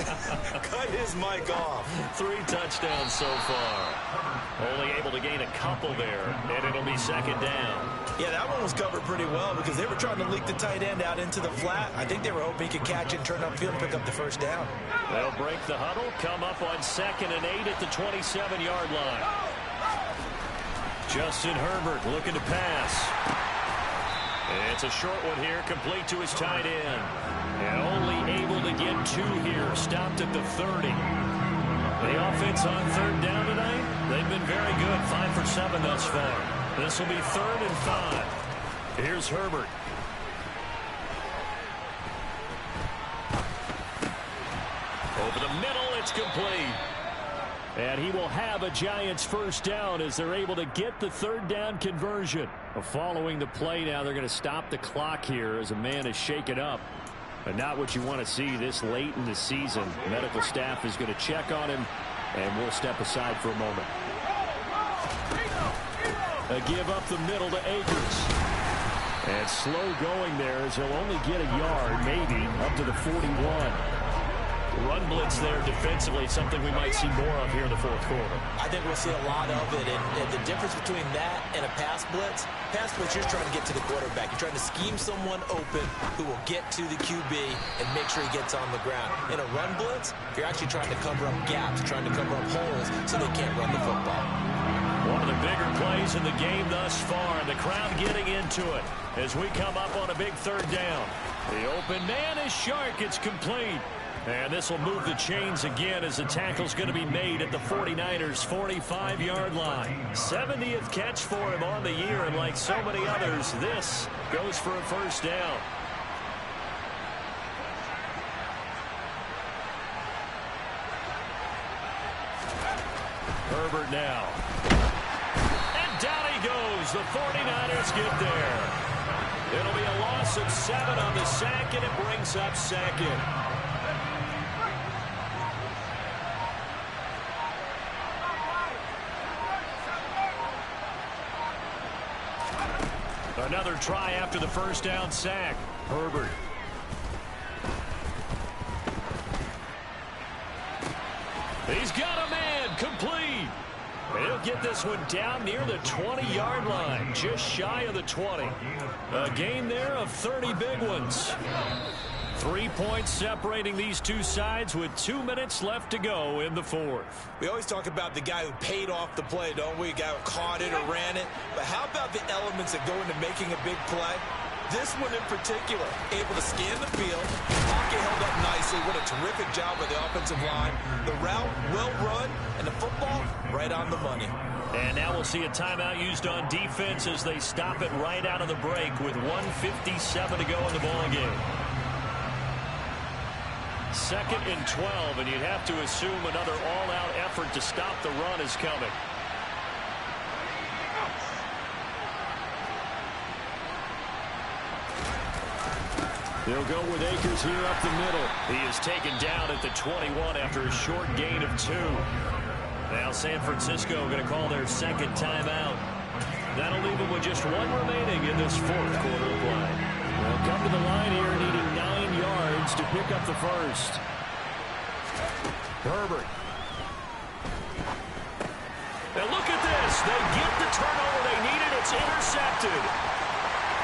Cut his mic off. 3 touchdowns so far. Only able to gain a couple there, and it'll be second down. Yeah, that one was covered pretty well because they were trying to leak the tight end out into the flat. I think they were hoping he could catch it, turn upfield, and pick up the first down. They'll break the huddle, come up on 2nd and 8 at the 27-yard line. Justin Herbert looking to pass. It's a short one here, complete to his tight end. And only able to get 2 here, stopped at the 30. The offense on 3rd down tonight, they've been very good, 5 for 7 thus far. This will be 3rd and 5. Here's Herbert. Over the middle, it's complete. And he will have a Giants first down as they're able to get the 3rd down conversion. Following the play now, they're going to stop the clock here as a man is shaken up. But not what you want to see this late in the season. Medical staff is going to check on him, and we'll step aside for a moment. A give up the middle to Akers. And slow going there as he'll only get a yard, maybe, up to the 41. Run blitz there defensively, something we might see more of here in the fourth quarter. I think we'll see a lot of it, and the difference between that and a pass blitz, you're trying to get to the quarterback. You're trying to scheme someone open who will get to the QB and make sure he gets on the ground. In a run blitz, you're actually trying to cover up gaps, trying to cover up holes so they can't run the football. One of the bigger plays in the game thus far, and the crowd getting into it as we come up on a big 3rd down. The open man is Shark. It's complete. And this will move the chains again as the tackle's going to be made at the 49ers' 45-yard line. 70th catch for him on the year, and like so many others, this goes for a first down. Herbert now. And down he goes. The 49ers get there. It'll be a loss of 7 on the sack, and it brings up 2nd. Another try after the first down sack. Herbert. He's got a man. Complete. He'll get this one down near the 20-yard line. Just shy of the 20. A gain there of 30 big ones. 3 points separating these two sides with 2 minutes left to go in the fourth. We always talk about the guy who paid off the play, don't we? The guy who caught it or ran it. But how about the elements that go into making a big play? This one in particular, able to scan the field. Pocket held up nicely. What a terrific job by the offensive line. The route, well run, and the football, right on the money. And now we'll see a timeout used on defense as they stop it right out of the break with 1:57 to go in the ball game. 2nd and 12, and you'd have to assume another all-out effort to stop the run is coming. They'll go with Akers here up the middle. He is taken down at the 21 after a short gain of 2. Now San Francisco going to call their 2nd timeout. That'll leave them with just 1 remaining in this 4th quarter of play. They'll come to the line here needing 9 yards to pick up the first. Herbert. And look at this. They get the turnover they needed. It's intercepted.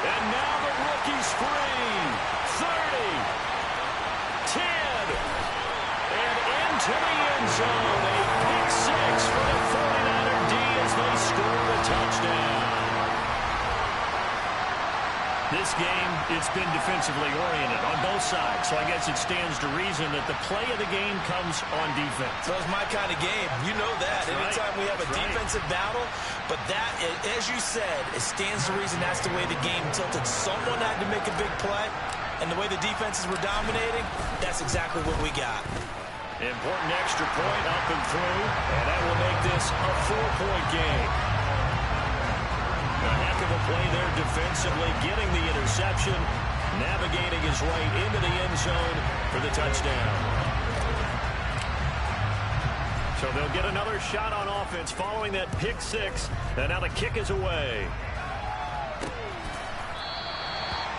And now the rookie's free. 30. 10. And into the end zone. A pick 6 for the 49er D as they score the touchdown. This game, it's been defensively oriented on both sides, so I guess it stands to reason that the play of the game comes on defense. So it's my kind of game. You know that. Anytime we have a defensive battle, but that, as you said, it stands to reason that's the way the game tilted. Someone had to make a big play, and the way the defenses were dominating, that's exactly what we got. Important extra point up and through, and that will make this a 4-point game. A heck of a play there defensively, getting the interception, navigating his way into the end zone for the touchdown. So they'll get another shot on offense following that pick 6, and now the kick is away.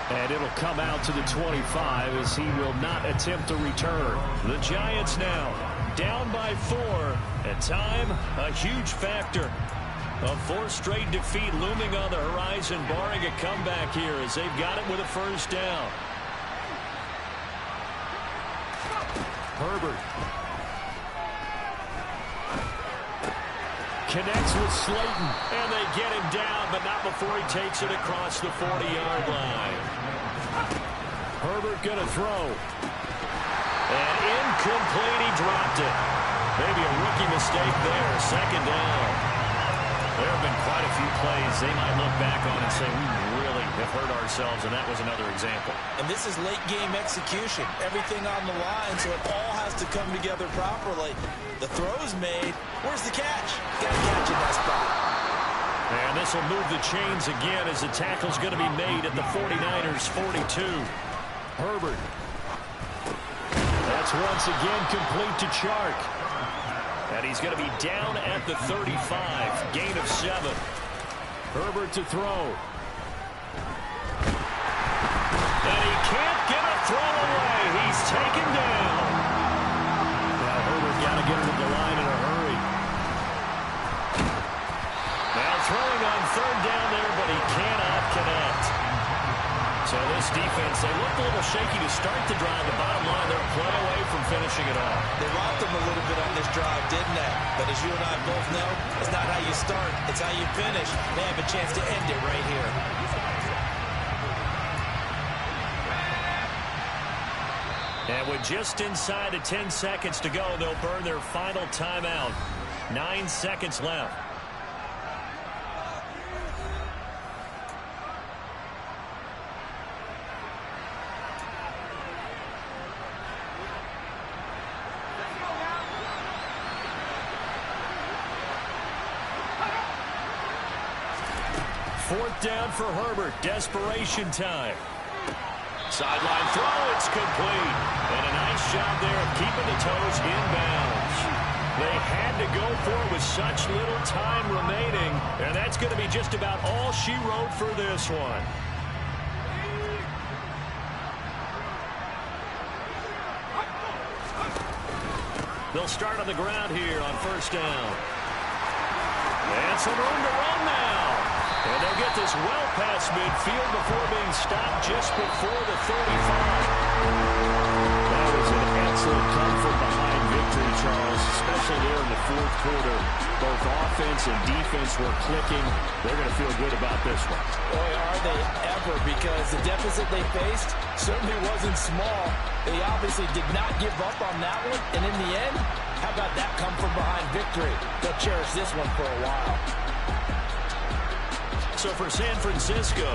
And it'll come out to the 25 as he will not attempt to return. The Giants now down by 4, and time a huge factor. A 4th straight defeat looming on the horizon, barring a comeback here as they've got it with a first down. Herbert. Connects with Slayton, and they get him down, but not before he takes it across the 40-yard line. Herbert going to throw. And incomplete, he dropped it. Maybe a rookie mistake there, 2nd down. There have been quite a few plays they might look back on and say, we really have hurt ourselves, and that was another example. And this is late-game execution. Everything on the line, so it all has to come together properly. The throw's made. Where's the catch? Got to catch in that spot. And this will move the chains again as the tackle's going to be made at the 49ers' 42. Herbert. That's once again complete to Chark. And he's going to be down at the 35. Gain of 7. Herbert to throw. And he can't get a throw away. He's taken down. Now Herbert got to get him to the line in a hurry. Now throwing on 3rd down there, but he cannot connect. So this defense, they looked a little shaky to start the drive. The bottom line, they're play away from finishing it off. They rocked them a little bit on this drive, didn't they? But as you and I both know, it's not how you start, it's how you finish. They have a chance to end it right here. And with just inside of 10 seconds to go, they'll burn their final timeout. 9 seconds left. Fourth down for Herbert. Desperation time. Sideline throw. It's complete. And a nice job there of keeping the toes inbounds. They had to go for it with such little time remaining. And that's going to be just about all she wrote for this one. They'll start on the ground here on 1st down. And some room to run now. And they'll get this well past midfield before being stopped just before the 35. That was an excellent come-from-behind victory, Charles, especially there in the fourth quarter. Both offense and defense were clicking. They're going to feel good about this one. Boy, are they ever, because the deficit they faced certainly wasn't small. They obviously did not give up on that one, and in the end, how about that come-from-behind victory? They'll cherish this one for a while. So for San Francisco,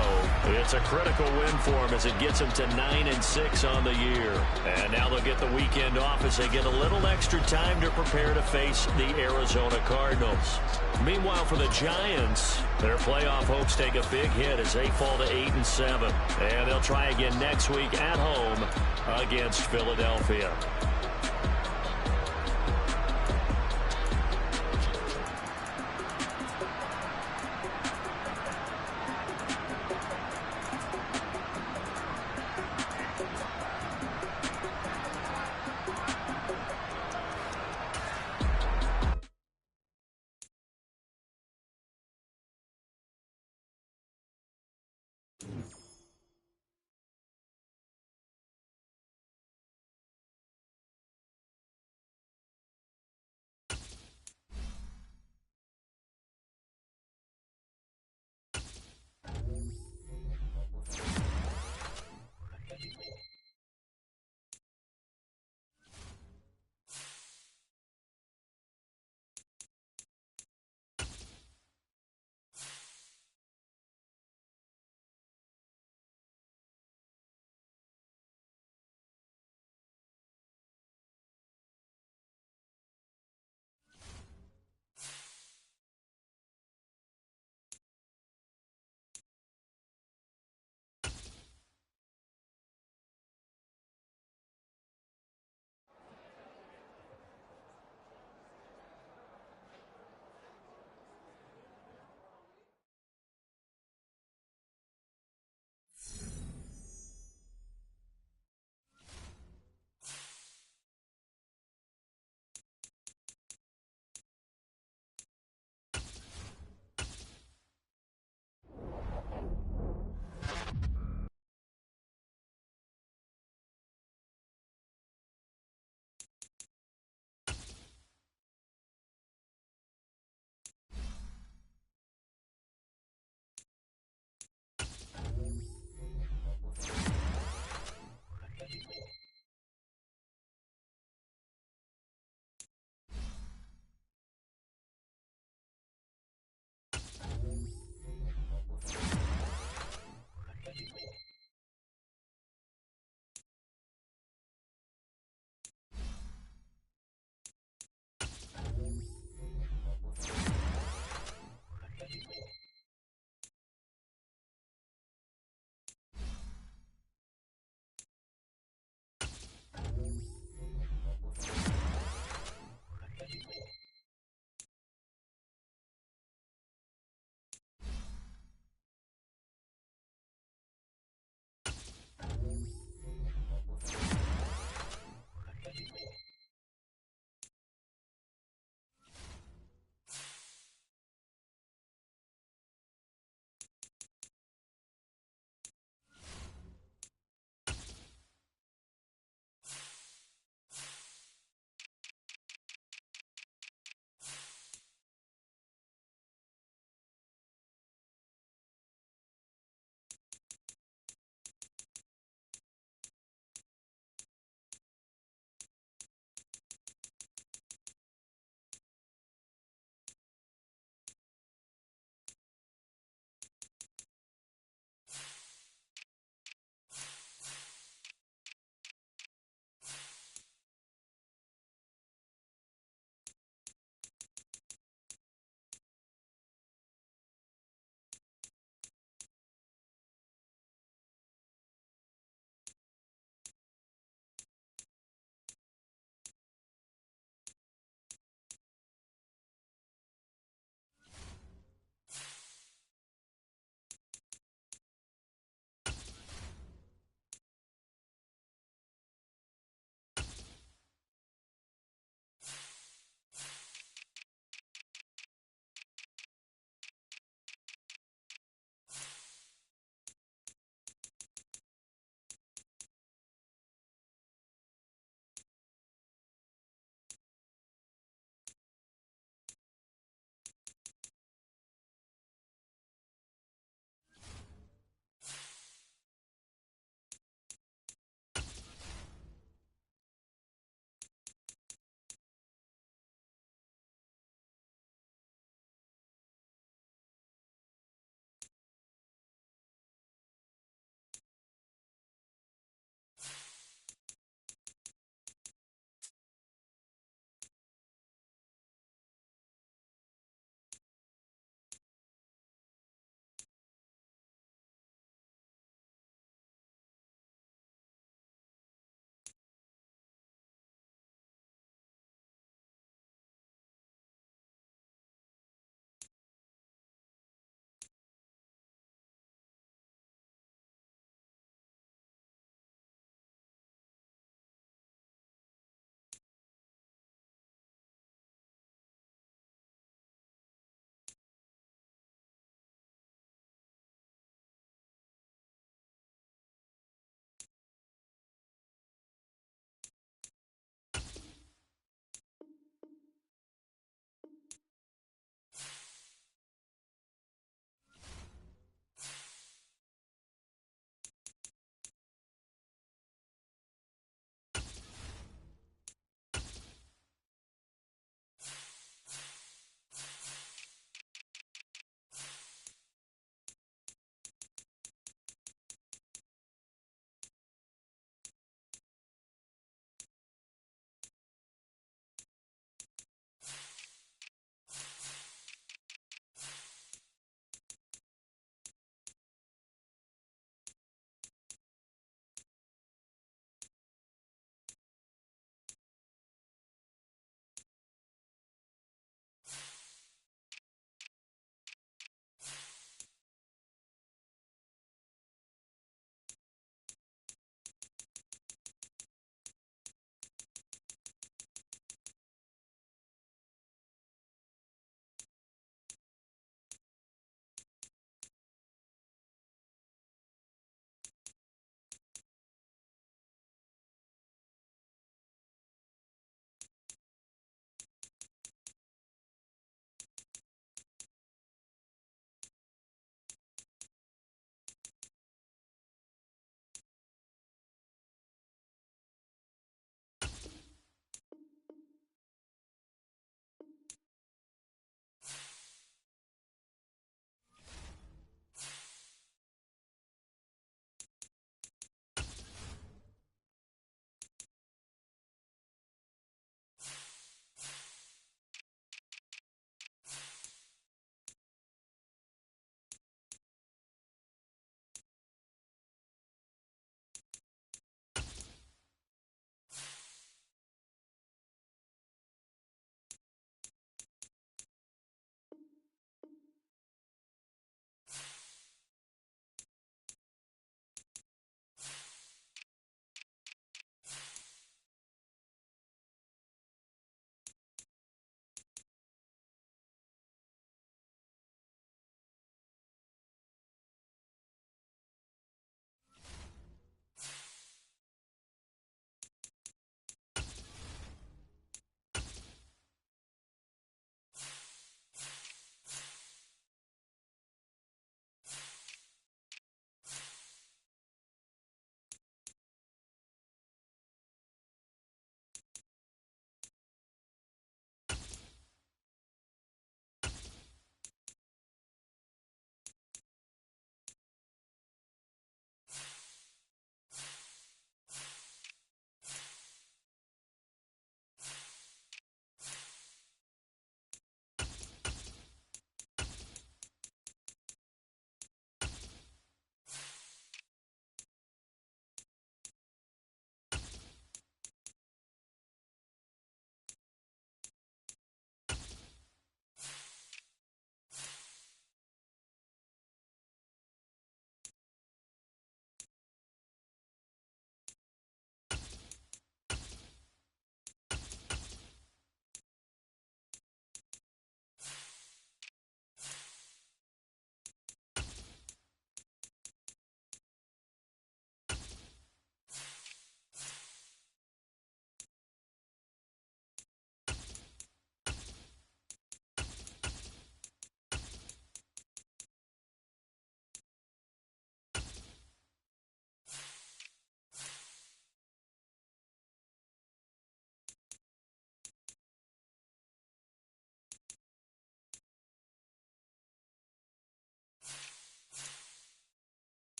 it's a critical win for them as it gets them to 9-6 on the year. And now they'll get the weekend off as they get a little extra time to prepare to face the Arizona Cardinals. Meanwhile, for the Giants, their playoff hopes take a big hit as they fall to 8-7. And they'll try again next week at home against Philadelphia.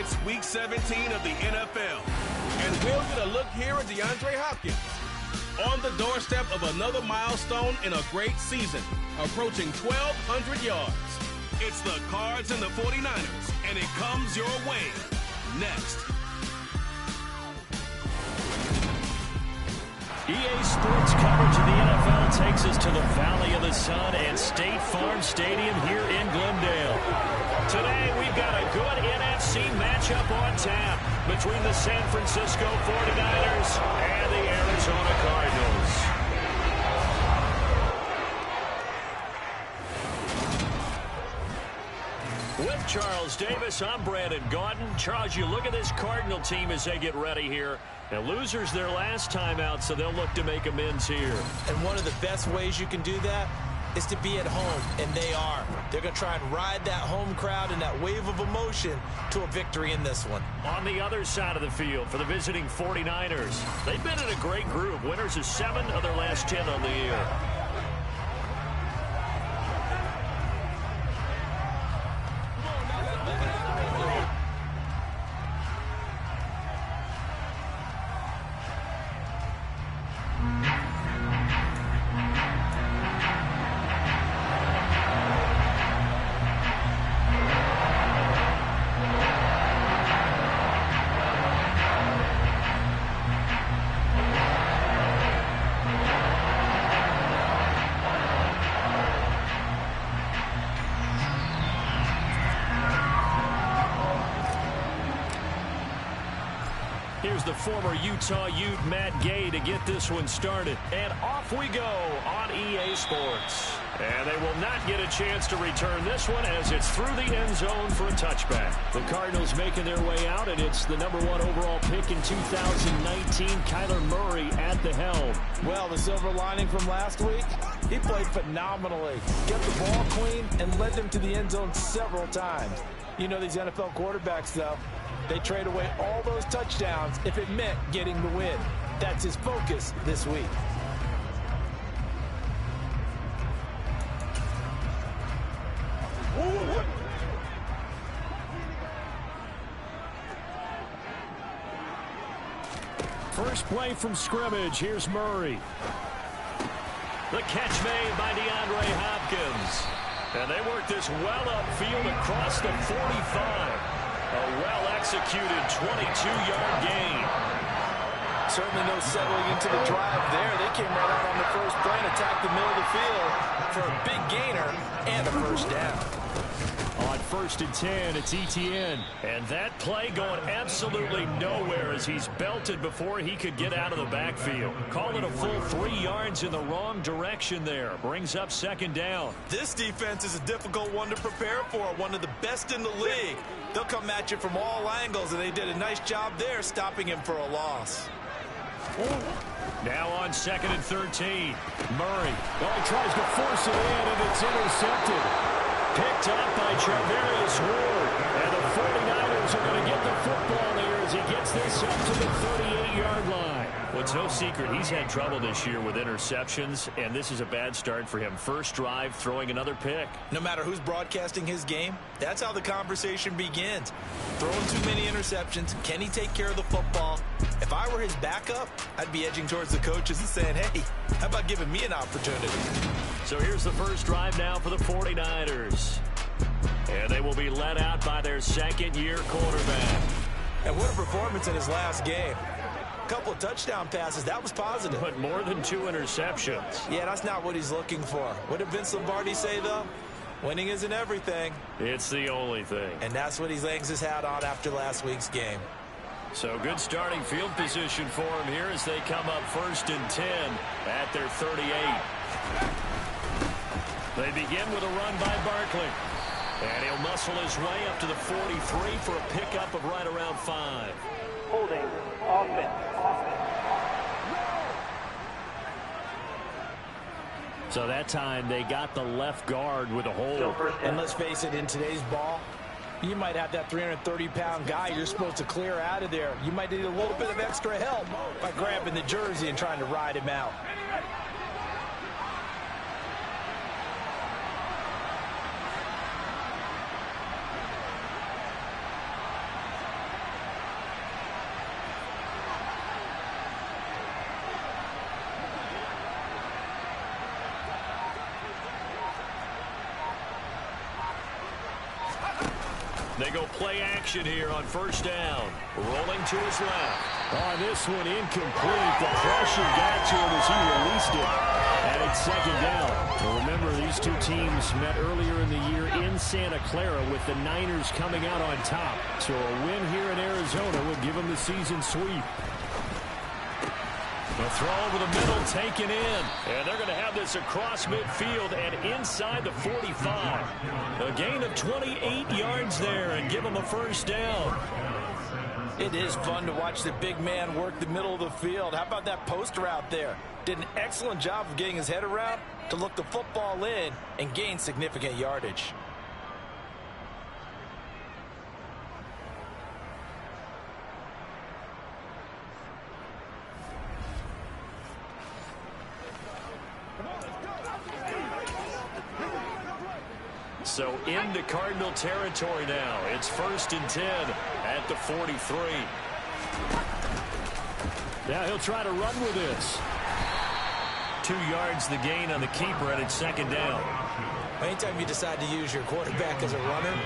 It's week 17 of the NFL, and we'll get a look here at DeAndre Hopkins on the doorstep of another milestone in a great season, approaching 1,200 yards. It's the Cards and the 49ers, and it comes your way next. EA Sports coverage of the NFL takes us to the Valley of the Sun and State Farm Stadium here in Glendale. Today, we've got a good NFC matchup on tap between the San Francisco 49ers and the Arizona Cardinals. With Charles Davis, I'm Brandon Gaudin. Charles, you look at this Cardinal team as they get ready here. Now, losers their last time out, so they'll look to make amends here. And one of the best ways you can do that is to be at home, and they are. They're going to try and ride that home crowd and that wave of emotion to a victory in this one. On the other side of the field for the visiting 49ers, they've been in a great group. Winners of 7 of their last 10 on the year. Here's the former Utah Ute Matt Gay to get this one started. And off we go on EA Sports. And they will not get a chance to return this one as it's through the end zone for a touchback. The Cardinals making their way out, and it's the #1 overall pick in 2019, Kyler Murray at the helm. Well, the silver lining from last week, he played phenomenally. Kept the ball clean and led them to the end zone several times. You know these NFL quarterbacks, though. They trade away all those touchdowns if it meant getting the win. That's his focus this week. First play from scrimmage. Here's Murray. The catch made by DeAndre Hopkins. And they work this well upfield across the 45. A well-executed 22-yard gain. Certainly no settling into the drive there. They came right out on the first play and attacked the middle of the field for a big gainer and a first down. On 1st and 10, it's ETN. And that play going absolutely nowhere as he's belted before he could get out of the backfield. Call it a full 3 yards in the wrong direction there. Brings up 2nd down. This defense is a difficult one to prepare for. One of the best in the league. They'll come at you from all angles, and they did a nice job there stopping him for a loss. Now on 2nd and 13. Murray. Oh, he tries to force it in, and it's intercepted. Picked up by Charvarius Ward. And the 49ers are going to get the football here as he gets this up to the 38-yard line. Well, it's no secret he's had trouble this year with interceptions, and this is a bad start for him. First drive, throwing another pick. No matter who's broadcasting his game, that's how the conversation begins. Throwing too many interceptions. Can he take care of the football? If I were his backup, I'd be edging towards the coaches and saying, hey, how about giving me an opportunity? So here's the first drive now for the 49ers. And they will be led out by their second-year quarterback. And what a performance in his last game. A couple of touchdown passes. That was positive. But more than 2 interceptions. Yeah, that's not what he's looking for. What did Vince Lombardi say, though? Winning isn't everything. It's the only thing. And that's what he hangs his hat on after last week's game. So good starting field position for him here as they come up 1st and 10 at their 38. They begin with a run by Barkley. And he'll muscle his way up to the 43 for a pickup of right around 5. Holding. Offense. So that time they got the left guard with a hold. And let's face it, in today's ball, you might have that 330-pound guy you're supposed to clear out of there. You might need a little bit of extra help by grabbing the jersey and trying to ride him out. They go play action here on first down. Rolling to his left. On this one, incomplete. The pressure got to him as he released it. And it's second down. Well, remember, these two teams met earlier in the year in Santa Clara with the Niners coming out on top. So a win here in Arizona would give them the season sweep. The throw over the middle, taken in. And they're going to have this across midfield and inside the 45. A gain of 28 yards there and give them a first down. It is fun to watch the big man work the middle of the field. How about that post route there? Did an excellent job of getting his head around to look the football in and gain significant yardage. So into Cardinal territory now. It's 1st and 10 at the 43. Yeah, he'll try to run with this. 2 yards the gain on the keeper, and it's second down. Anytime you decide to use your quarterback as a runner,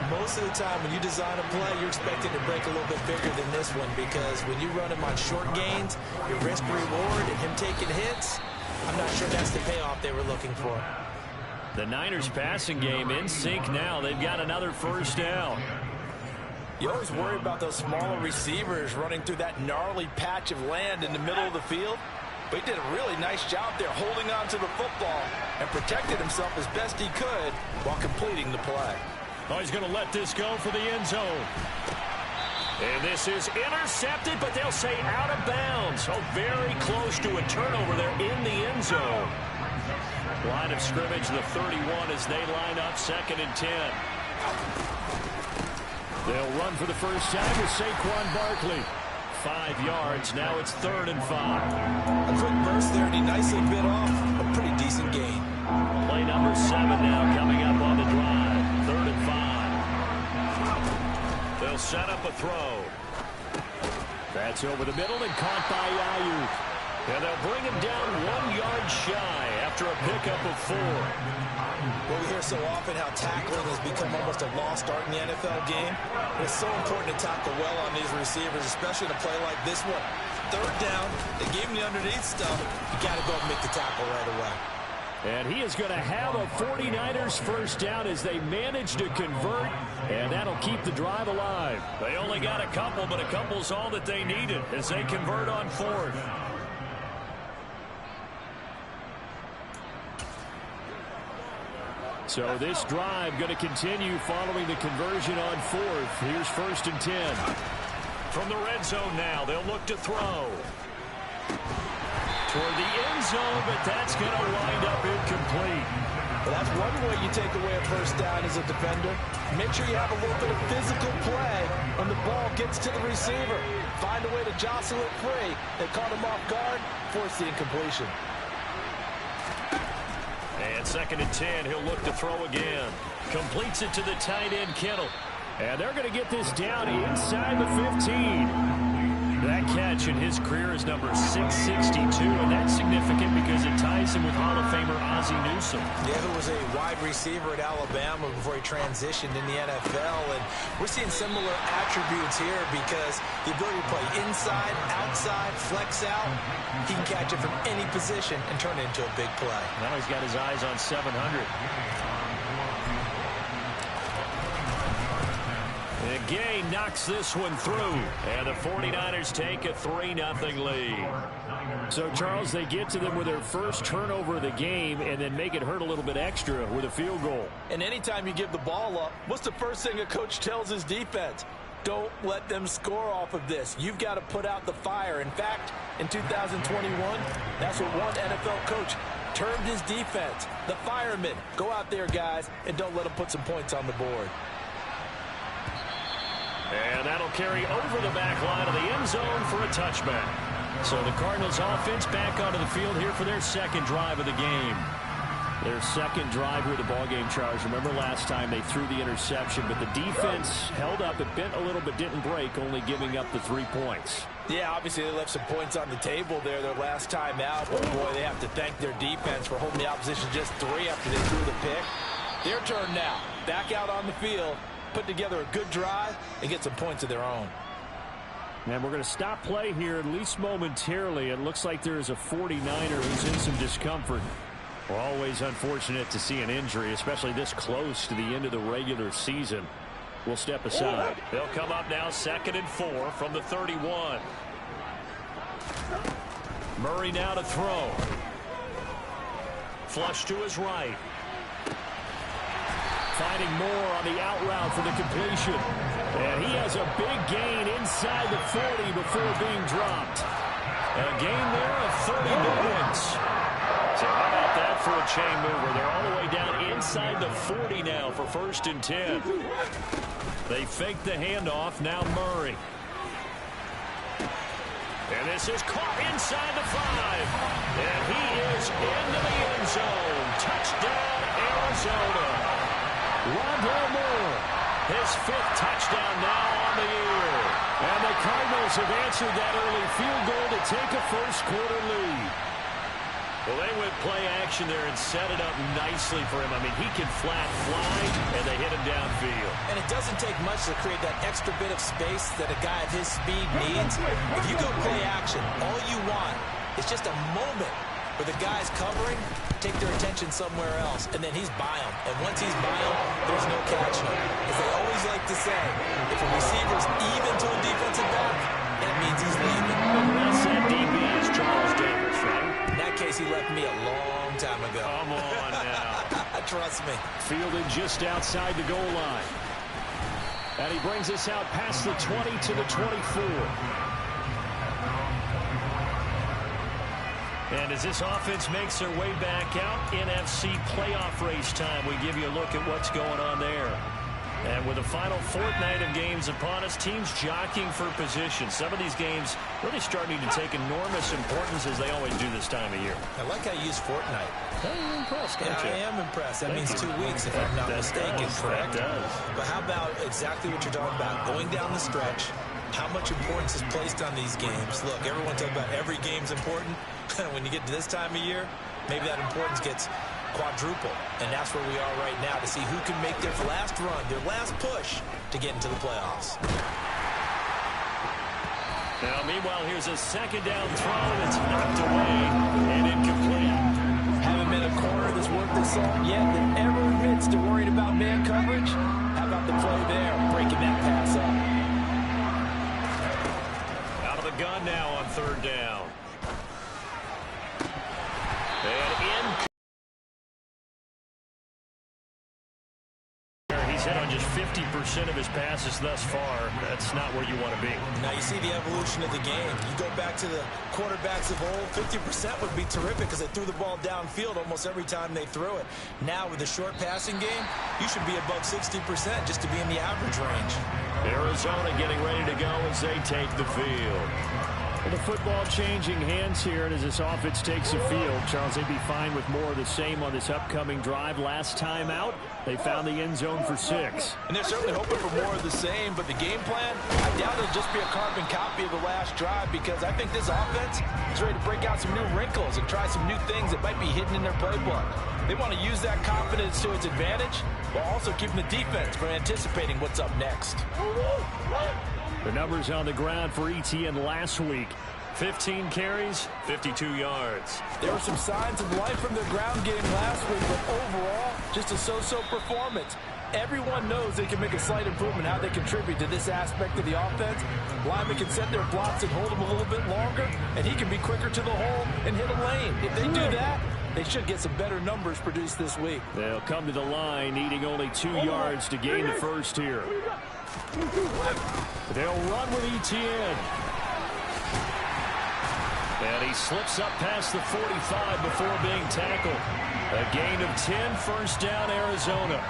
most of the time when you design a play, you're expected to break a little bit bigger than this one, because when you run him on short gains, your risk-reward and him taking hits, I'm not sure that's the payoff they were looking for. The Niners passing game in sync now. They've got another first down. You always worry about those smaller receivers running through that gnarly patch of land in the middle of the field. But he did a really nice job there holding on to the football and protected himself as best he could while completing the play. Oh, he's going to let this go for the end zone. And this is intercepted, but they'll say out of bounds. Oh, very close to a turnover there in the end zone. Line of scrimmage, the 31 as they line up, 2nd and 10. They'll run for the first time with Saquon Barkley. 5 yards, now it's 3rd and 5. A quick burst there, and he nicely bit off a pretty decent gain. Play number 7 now coming up on the drive, 3rd and 5. They'll set up a throw. That's over the middle and caught by Ayuk. And they'll bring him down 1 yard shy after a pickup of 4. Well, we hear so often how tackling has become almost a lost art in the NFL game. It's so important to tackle well on these receivers, especially in a play like this one. 3rd down, they gave him the underneath stuff. You got to go and make the tackle right away. And he is going to have a 49ers first down as they manage to convert, and that'll keep the drive alive. They only got a couple, but a couple's all that they needed as they convert on 4th. So this drive going to continue following the conversion on 4th. Here's 1st and 10. From the red zone now, they'll look to throw. Toward the end zone, but that's going to wind up incomplete. Well, that's one way you take away a first down as a defender. Make sure you have a little bit of physical play when the ball gets to the receiver. Find a way to jostle it free. They caught him off guard, force the incompletion. And 2nd and 10, he'll look to throw again. Completes it to the tight end, Kittle. And they're going to get this down inside the 15. That catch in his career is number 662, and that's significant because it ties him with Hall of Famer Ozzie Newsome. Yeah, who was a wide receiver at Alabama before he transitioned in the NFL, and we're seeing similar attributes here because the ability to play inside, outside, flex out, he can catch it from any position and turn it into a big play. Now he's got his eyes on 700. And Gay knocks this one through, and the 49ers take a 3-0 lead. So, Charles, they get to them with their first turnover of the game and then make it hurt a little bit extra with a field goal. And anytime you give the ball up, what's the first thing a coach tells his defense? Don't let them score off of this. You've got to put out the fire. In fact, in 2021, that's what one NFL coach termed his defense. The firemen. Go out there, guys, and don't let them put some points on the board. And that'll carry over the back line of the end zone for a touchback. So the Cardinals offense back onto the field here for their second drive of the game. Their second drive here of the ballgame, Charles. Remember last time they threw the interception, but the defense held up. It bent a little but didn't break, only giving up the 3 points. Yeah, obviously they left some points on the table there their last time out. But, boy, they have to thank their defense for holding the opposition just 3 after they threw the pick. Their turn now. Back out on the field. put together a good drive and get some points of their own. And we're going to stop play here, at least momentarily. It looks like there's a 49er who's in some discomfort. Well, always unfortunate to see an injury, especially this close to the end of the regular season. We'll step aside. They'll come up now 2nd and 4 from the 31. Murray now to throw. Flush to his right. Finding more on the out route for the completion. And he has a big gain inside the 40 before being dropped. A gain there of 30 yards. So how about that for a chain mover? They're all the way down inside the 40 now for 1st and 10. They fake the handoff. Now Murray. And this is caught inside the 5. And he is into the end zone. Touchdown, Arizona. Rondale Moore. His 5th touchdown now on the year. And the Cardinals have answered that early field goal to take a first-quarter lead. Well, they went play action there and set it up nicely for him. I mean, he can flat fly, and they hit him downfield. And it doesn't take much to create that extra bit of space that a guy of his speed needs. If you go play action, all you want is just a moment where the guy's covering, take their attention somewhere else, and then he's by him. And once he's by him, there's no catching him. As they always like to say, if a receiver's even to a defensive back, that means he's leaving. That's that DB is Charles Davis, right? In that case, he left me a long time ago. Come on now. Trust me. Fielded just outside the goal line. And he brings us out past the 20 to the 24. And as this offense makes their way back out, NFC playoff race time, we give you a look at what's going on there. And with the final fortnight of games upon us, teams jockeying for position. Some of these games really starting to take enormous importance as they always do this time of year. I like how you use fortnight. You're impressed, aren't you? I am impressed. That means 2 weeks, if I'm not mistaken, correct? That does. But how about exactly what you're talking about? Going down the stretch, how much importance is placed on these games? Look, everyone talks about every game's important. When you get to this time of year, maybe that importance gets quadruple. And that's where we are right now to see who can make their last run, their last push to get into the playoffs. Now, meanwhile, here's a 2nd down throw that's knocked away and incomplete. Haven't been a corner that's worked this long yet that ever admits to worrying about man coverage. How about the play there, breaking that pass up? Out of the gun now on 3rd down. And in. He's hit on just 50% of his passes thus far. That's not where you want to be. Now you see the evolution of the game. You go back to the quarterbacks of old, 50% would be terrific because they threw the ball downfield almost every time they threw it. Now with the short passing game, you should be above 60% just to be in the average range. Arizona getting ready to go as they take the field. Well, the football changing hands here, and as this offense takes the field, Charles, they'd be fine with more of the same on this upcoming drive. Last time out, they found the end zone for 6. And they're certainly hoping for more of the same, but the game plan, I doubt it'll just be a carbon copy of the last drive because I think this offense is ready to break out some new wrinkles and try some new things that might be hidden in their playbook. They want to use that confidence to its advantage while also keeping the defense from anticipating what's up next. The numbers on the ground for ETN last week. 15 carries, 52 yards. There were some signs of life from their ground game last week, but overall, just a so-so performance. Everyone knows they can make a slight improvement how they contribute to this aspect of the offense. Linemen can set their blocks and hold them a little bit longer, and he can be quicker to the hole and hit a lane. If they do that, they should get some better numbers produced this week. They'll come to the line, needing only 2 yards to gain the first here. They'll run with ETN. And he slips up past the 45 before being tackled. A gain of 10, 1st down, Arizona.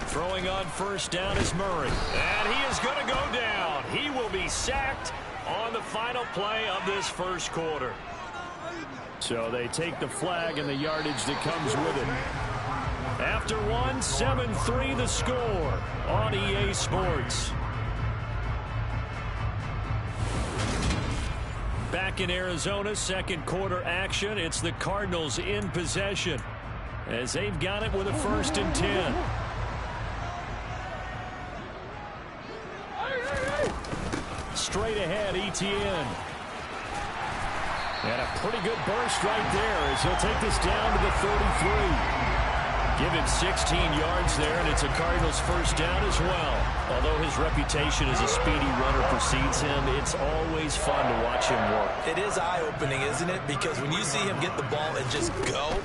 Throwing on 1st down is Murray. And he is going to go down. He will be sacked on the final play of this first quarter. So they take the flag and the yardage that comes with it. After one, 7-3 the score on EA Sports. Back in Arizona, second quarter action. It's the Cardinals in possession as they've got it with a 1st and 10. Straight ahead, Etienne. And a pretty good burst right there as he'll take this down to the 33. Give him 16 yards there, and it's a Cardinals 1st down as well. Although his reputation as a speedy runner precedes him, it's always fun to watch him work. It is eye-opening, isn't it? Because when you see him get the ball and just go,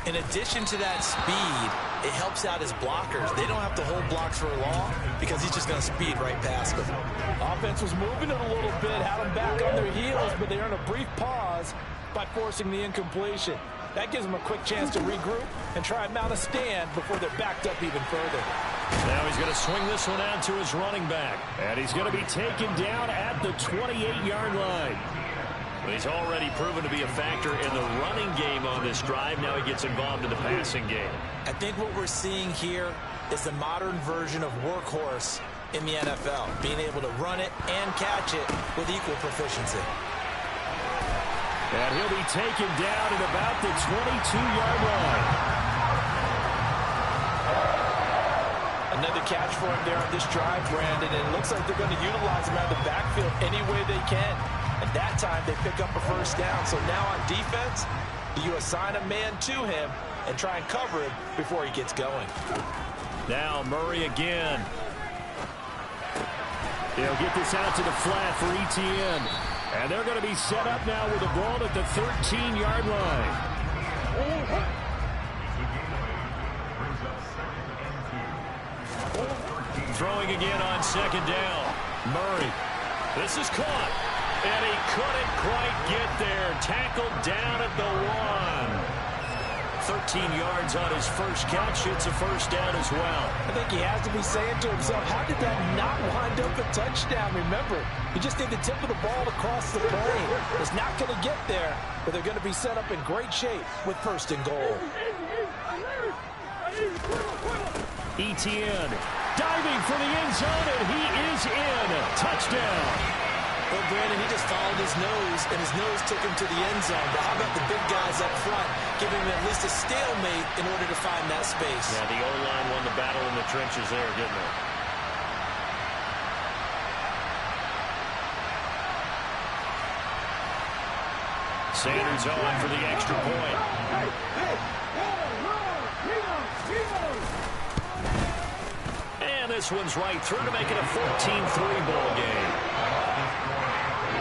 in addition to that speed, it helps out his blockers. They don't have to hold blocks for long because he's just going to speed right past them. Offense was moving it a little bit, had them back on their heels, but they earned a brief pause by forcing the incompletion. That gives them a quick chance to regroup and try and mount a stand before they're backed up even further. Now he's going to swing this one out to his running back. And he's going to be taken down at the 28-yard line. But he's already proven to be a factor in the running game on this drive. Now he gets involved in the passing game. I think what we're seeing here is the modern version of workhorse in the NFL, being able to run it and catch it with equal proficiency. And he'll be taken down at about the 22-yard line. Another catch for him there on this drive, Brandon, and it looks like they're going to utilize him out of the backfield any way they can. And that time they pick up a 1st down. So now on defense, you assign a man to him and try and cover him before he gets going. Now Murray again. He'll get this out to the flat for Etienne. And they're going to be set up now with the ball at the 13-yard line. Throwing again on 2nd down. Murray. This is caught. And he couldn't quite get there. Tackled down at the 1. 13 yards on his first catch. It's a 1st down as well. I think he has to be saying to himself, how did that not wind up a touchdown? Remember, you just need the tip of the ball across the plane. It's not going to get there, but they're going to be set up in great shape with 1st and goal. Etienne diving for the end zone, and he is in. Touchdown. Well, Brandon, he just followed his nose, and his nose took him to the end zone. But how about the big guys up front, giving him at least a stalemate in order to find that space? Yeah, the O-line won the battle in the trenches there, didn't it? Sanders on for the extra point. And this one's right through to make it a 14-3 ball game.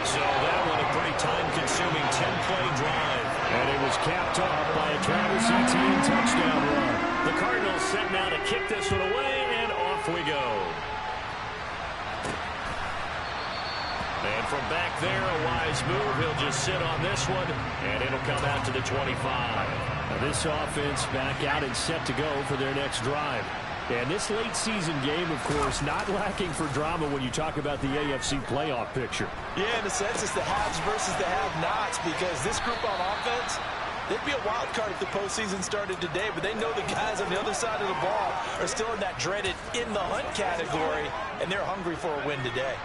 So that one a pretty time-consuming 10-play drive. And it was capped off by a Travis Etienne touchdown run. The Cardinals set now to kick this one away, and off we go. And from back there, a wise move. He'll just sit on this one, and it'll come out to the 25. Now this offense back out and set to go for their next drive. And this late season game, of course, not lacking for drama when you talk about the AFC playoff picture. Yeah, in a sense, it's the haves versus the have-nots, because this group on offense, they'd be a wild card if the postseason started today, but they know the guys on the other side of the ball are still in that dreaded in-the-hunt category, and they're hungry for a win today.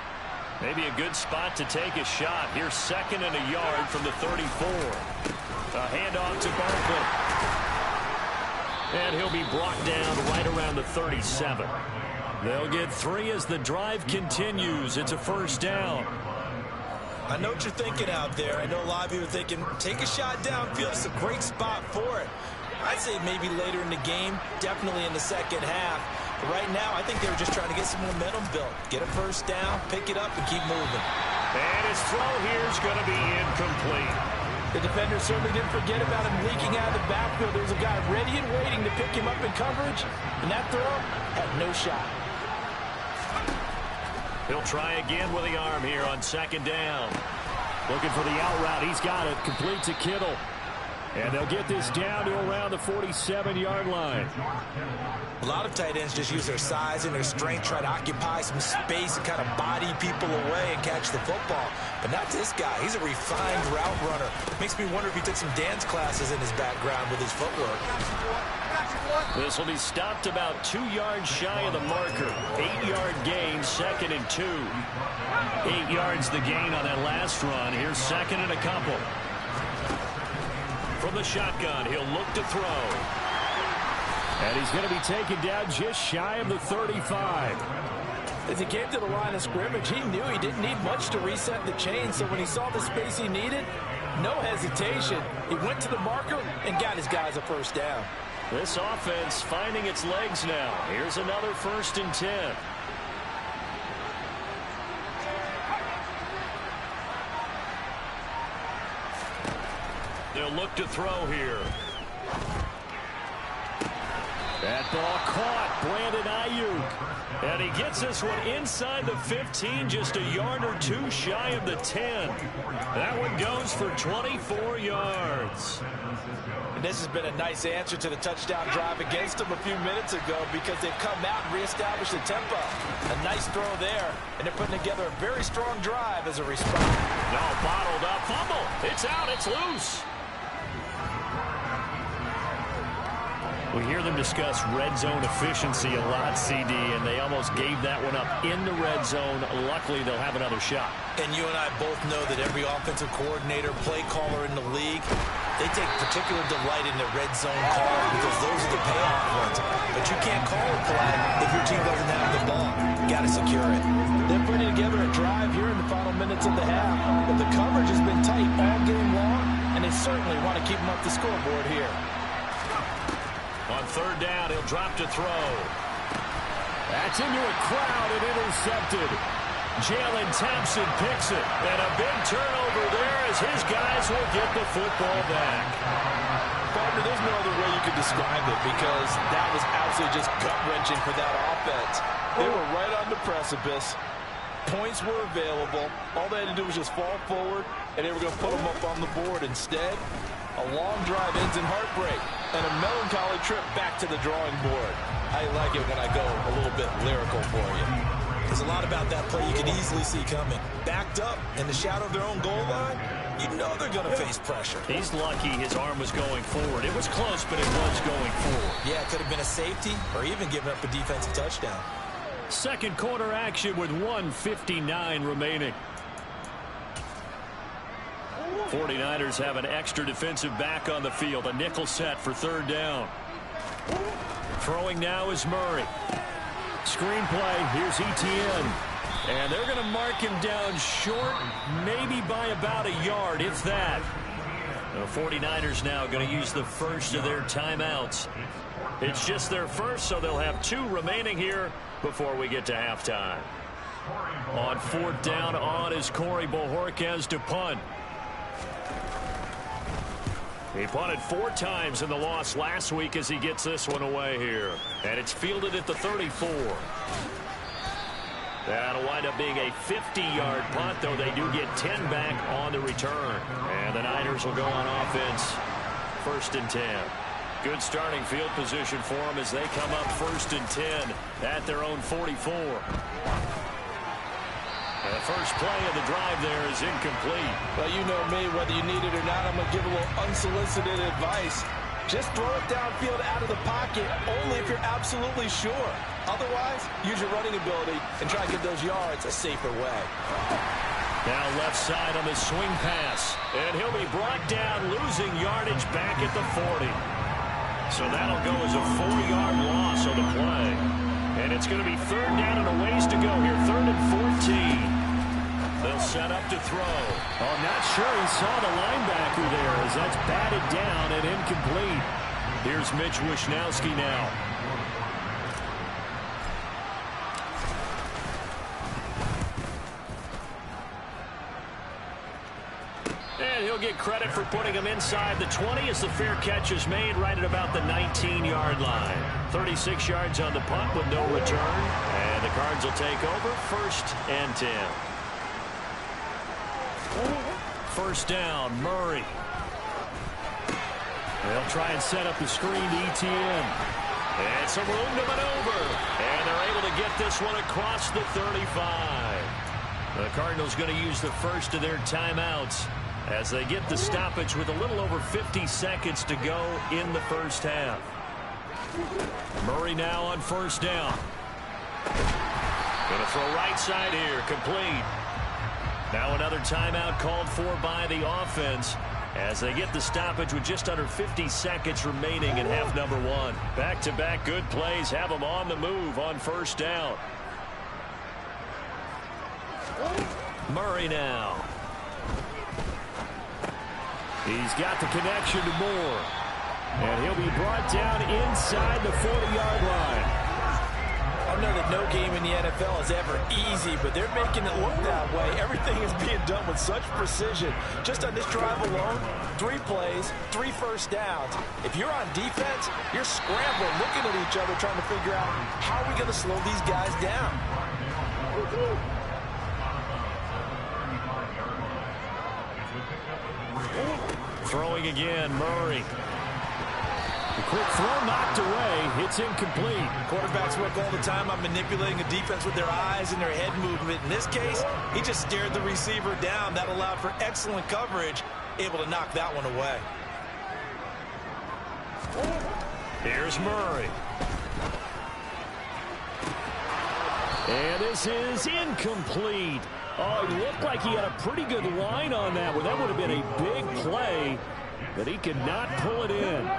Maybe a good spot to take a shot. Here's 2nd and a yard from the 34. A handoff to Barkley. And he'll be brought down right around the 37. They'll get 3 as the drive continues. It's a 1st down. I know what you're thinking out there. I know a lot of you are thinking, take a shot downfield. It's a great spot for it. I'd say maybe later in the game, definitely in the second half. But right now, I think they were just trying to get some momentum built. Get a 1st down, pick it up, and keep moving. And his throw here is going to be incomplete. The defender certainly didn't forget about him leaking out of the backfield. There was a guy ready and waiting to pick him up in coverage, and that throw had no shot. He'll try again with the arm here on 2nd down. Looking for the out route. He's got it. Complete to Kittle. And they'll get this down to around the 47-yard line. A lot of tight ends just use their size and their strength, try to occupy some space and kind of body people away and catch the football. But not this guy. He's a refined route runner. Makes me wonder if he took some dance classes in his background with his footwork. This will be stopped about 2 yards shy of the marker. 8-yard gain, 2nd and 2. 8 yards the gain on that last run. Here's 2nd and a couple. From the shotgun, he'll look to throw. And he's going to be taken down just shy of the 35. As he came to the line of scrimmage, he knew he didn't need much to reset the chain, so when he saw the space he needed, no hesitation. He went to the marker and got his guys a first down. This offense finding its legs now. Here's another 1st and 10. They'll look to throw here. That ball caught. Brandon Ayuk. And he gets this one inside the 15, just a yard or 2 shy of the 10. That one goes for 24 yards. And this has been a nice answer to the touchdown drive against them a few minutes ago because they've come out and reestablished the tempo. A nice throw there, and they're putting together a very strong drive as a response. No, bottled up. Fumble. It's out. It's loose. We hear them discuss red zone efficiency a lot, CD, and they almost gave that one up in the red zone. Luckily, they'll have another shot. And you and I both know that every offensive coordinator, play caller in the league, they take particular delight in the red zone call because those are the payoff ones. But you can't call a play if your team doesn't have the ball. You got to secure it. They're putting together a drive here in the final minutes of the half. But the coverage has been tight all game long, and they certainly want to keep them up the scoreboard here. On 3rd down, he'll drop to throw. That's into a crowd and intercepted. Jalen Thompson picks it. And a big turnover there as his guys will get the football back. Partner, there's no other way you could describe it because that was absolutely just gut-wrenching for that offense. They were right on the precipice. Points were available. All they had to do was just fall forward, and they were going to put them up on the board. Instead, a long drive ends in heartbreak and a melancholy trip back to the drawing board. I like it when I go a little bit lyrical for you. There's a lot about that play you can easily see coming. Backed up in the shadow of their own goal line, you know they're going to face pressure. He's lucky his arm was going forward. It was close, but it was going forward. Yeah, it could have been a safety or even given up a defensive touchdown. 2nd quarter action with 1:59 remaining. 49ers have an extra defensive back on the field. A nickel set for 3rd down. Throwing now is Murray. Screenplay. Here's Etienne. And they're going to mark him down short, maybe by about a yard, if that. The 49ers now going to use the first of their timeouts. It's just their first, so they'll have 2 remaining here before we get to halftime. On 4th down, on is Corey Bojorquez to punt. He punted 4 times in the loss last week as he gets this one away here. And it's fielded at the 34. That'll wind up being a 50-yard punt, though they do get 10 back on the return. And the Niners will go on offense. 1st and 10. Good starting field position for them as they come up 1st and 10 at their own 44. The first play of the drive there is incomplete. Well, you know me, whether you need it or not, I'm going to give a little unsolicited advice. Just throw it downfield out of the pocket only if you're absolutely sure. Otherwise, use your running ability and try to get those yards a safer way. Now left side on the swing pass. And he'll be brought down, losing yardage back at the 40. So that'll go as a 4-yard loss on the play. And it's going to be 3rd down and a ways to go here. 3rd and 14. They'll set up to throw. Oh, I'm not sure he saw the linebacker there as that's batted down and incomplete. Here's Mitch Wishnowski now. And he'll get credit for putting him inside the 20 as the fair catch is made right at about the 19-yard line. 36 yards on the punt with no return. And the Cards will take over 1st and 10. 1st down, Murray. They'll try and set up the screen to Etienne. And some room to maneuver. And they're able to get this one across the 35. The Cardinals going to use the first of their timeouts as they get the stoppage with a little over 50 seconds to go in the first half. Murray now on first down. Going to throw right side here, complete. Now another timeout called for by the offense as they get the stoppage with just under 50 seconds remaining in half number one. Back-to-back good plays have them on the move on first down. Murray now. He's got the connection to Moore. And he'll be brought down inside the 40-yard line. I know that no game in the NFL is ever easy, but they're making it look that way. Everything is being done with such precision. Just on this drive alone, 3 plays, 3 first downs. If you're on defense, you're scrambling, looking at each other, trying to figure out how are we going to slow these guys down. Throwing again, Murray. The quick throw knocked away. It's incomplete. Quarterbacks work all the time on manipulating a defense with their eyes and their head movement. In this case, he just stared the receiver down. That allowed for excellent coverage, able to knock that one away. Here's Murray. And this is incomplete. Oh, it looked like he had a pretty good line on that one. That would have been a big play, but he could not pull it in.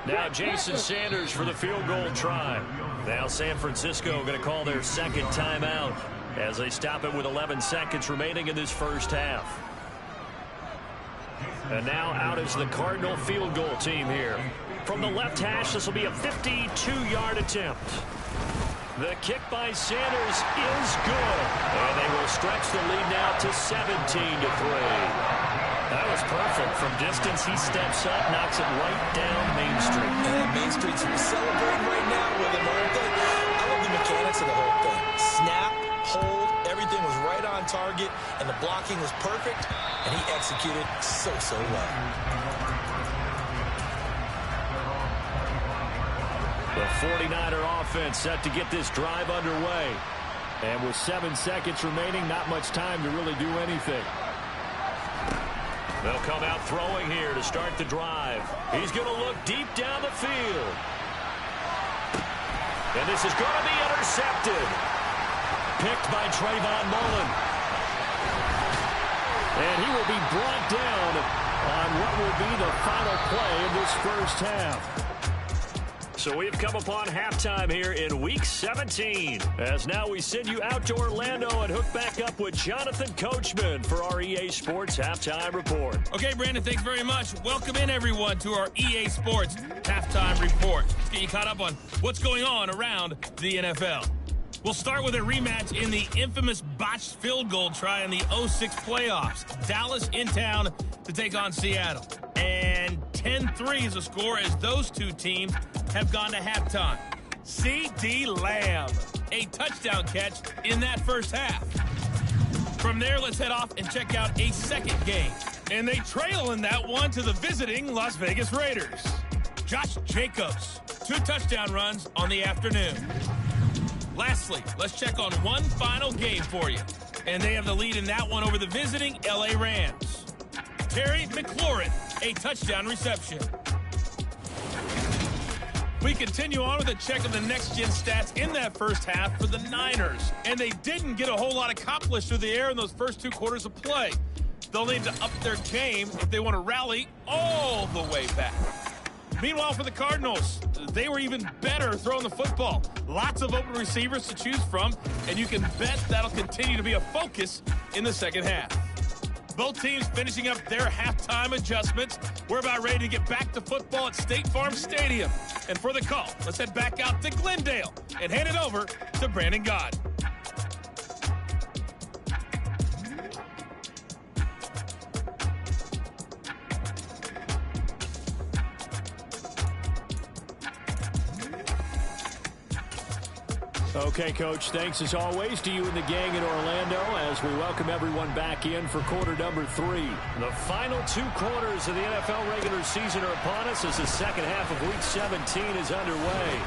Now Jason Sanders for the field goal try. Now San Francisco going to call their second timeout as they stop it with 11 seconds remaining in this first half. And now out is the Cardinal field goal team here. From the left hash, this will be a 52-yard attempt. The kick by Sanders is good. And they will stretch the lead now to 17-3. That was perfect. From distance, he steps up, knocks it right down Main Street. And Main Street's celebrating right now with the whole thing. I love the mechanics of the whole thing. Snap, hold, everything was right on target, and the blocking was perfect, and he executed so well. The 49er offense set to get this drive underway. And with 7 seconds remaining, not much time to really do anything. They'll come out throwing here to start the drive. He's going to look deep down the field. And this is going to be intercepted. Picked by Trayvon Mullen. And he will be brought down on what will be the final play of this first half. So we've come upon halftime here in Week 17. As now we send you out to Orlando and hook back up with Jonathan Coachman for our EA Sports Halftime Report. Okay, Brandon, thanks very much. Welcome in, everyone, to our EA Sports Halftime Report. Let's get you caught up on what's going on around the NFL. We'll start with a rematch in the infamous botched field goal try in the 06 playoffs. Dallas in town to take on Seattle. And 10-3 is the score as those two teams have gone to halftime. C.D. Lamb, a touchdown catch in that first half. From there, let's head off and check out a second game. And they trail in that one to the visiting Las Vegas Raiders. Josh Jacobs, 2 touchdown runs on the afternoon. Lastly, let's check on one final game for you. And they have the lead in that one over the visiting L.A. Rams. Terry McLaurin, a touchdown reception. We continue on with a check of the next-gen stats in that first half for the Niners. And they didn't get a whole lot accomplished through the air in those first 2 quarters of play. They'll need to up their game if they want to rally all the way back. Meanwhile, for the Cardinals, they were even better throwing the football. Lots of open receivers to choose from, and you can bet that'll continue to be a focus in the second half. Both teams finishing up their halftime adjustments. We're about ready to get back to football at State Farm Stadium. And for the call, let's head back out to Glendale and hand it over to Brandon Gott. Okay, Coach, thanks as always to you and the gang in Orlando as we welcome everyone back in for quarter number 3. The final 2 quarters of the NFL regular season are upon us as the second half of Week 17 is underway.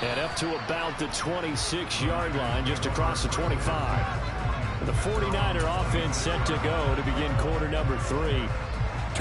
And up to about the 26-yard line, just across the 25. The 49er offense set to go to begin quarter number 3.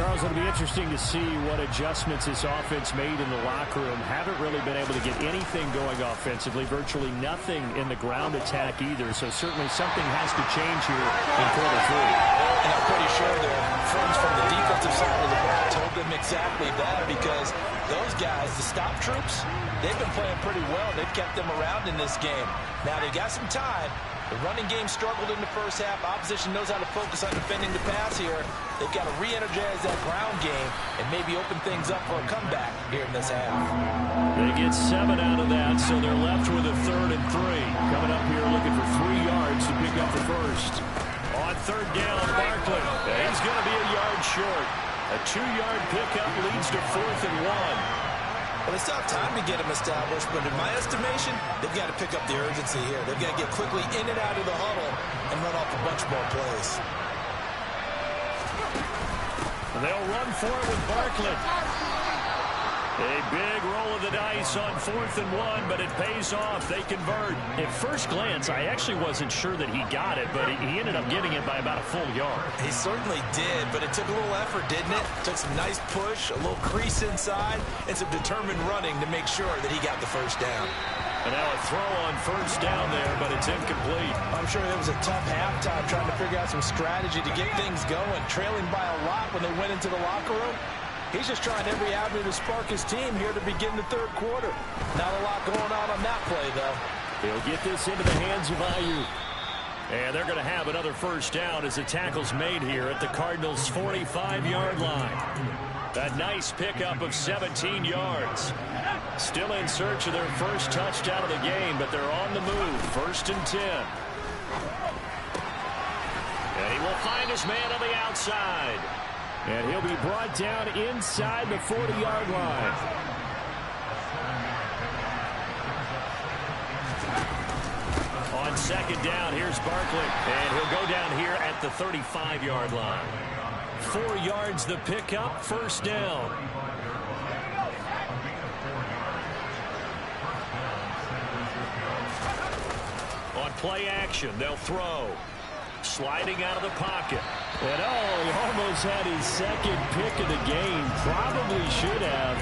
Charles, it'll be interesting to see what adjustments this offense made in the locker room. Haven't really been able to get anything going offensively, virtually nothing in the ground attack either. So certainly something has to change here in quarter 3. And I'm pretty sure their friends from the defensive side of the ball told them exactly that, because those guys, the stop troops, they've been playing pretty well. They've kept them around in this game. Now they've got some time. The running game struggled in the first half. Opposition knows how to focus on defending the pass here. They've got to re-energize that ground game and maybe open things up for a comeback here in this half. They get 7 out of that, so they're left with a 3rd and 3. Coming up here looking for 3 yards to pick up the first. On 3rd down, Barkley. He's going to be a yard short. A 2-yard pickup leads to 4th and 1. Well, they still have time to get him established, but in my estimation, they've got to pick up the urgency here. They've got to get quickly in and out of the huddle and run off a bunch more plays. They'll run for it with Barkley. A big roll of the dice on 4th and 1, but it pays off. They convert. At first glance, I actually wasn't sure that he got it, but he ended up getting it by about a full yard. He certainly did, but it took a little effort, didn't it? Took some nice push, a little crease inside, and some determined running to make sure that he got the first down. And now a throw on 1st down there, but it's incomplete. I'm sure there was a tough halftime trying to figure out some strategy to get things going, trailing by a lot when they went into the locker room. He's just trying every avenue to spark his team here to begin the 3rd quarter. Not a lot going on that play, though. He'll get this into the hands of Ayuk. And they're going to have another 1st down as the tackle's made here at the Cardinals' 45-yard line. A nice pickup of 17 yards. Still in search of their first touchdown of the game, but they're on the move. 1st and 10. And he will find his man on the outside. And he'll be brought down inside the 40-yard line. On 2nd down, here's Barkley. And he'll go down here at the 35-yard line. 4 yards the pickup, 1st down. On play action, they'll throw. Sliding out of the pocket. And he almost had his 2nd pick of the game. Probably should have.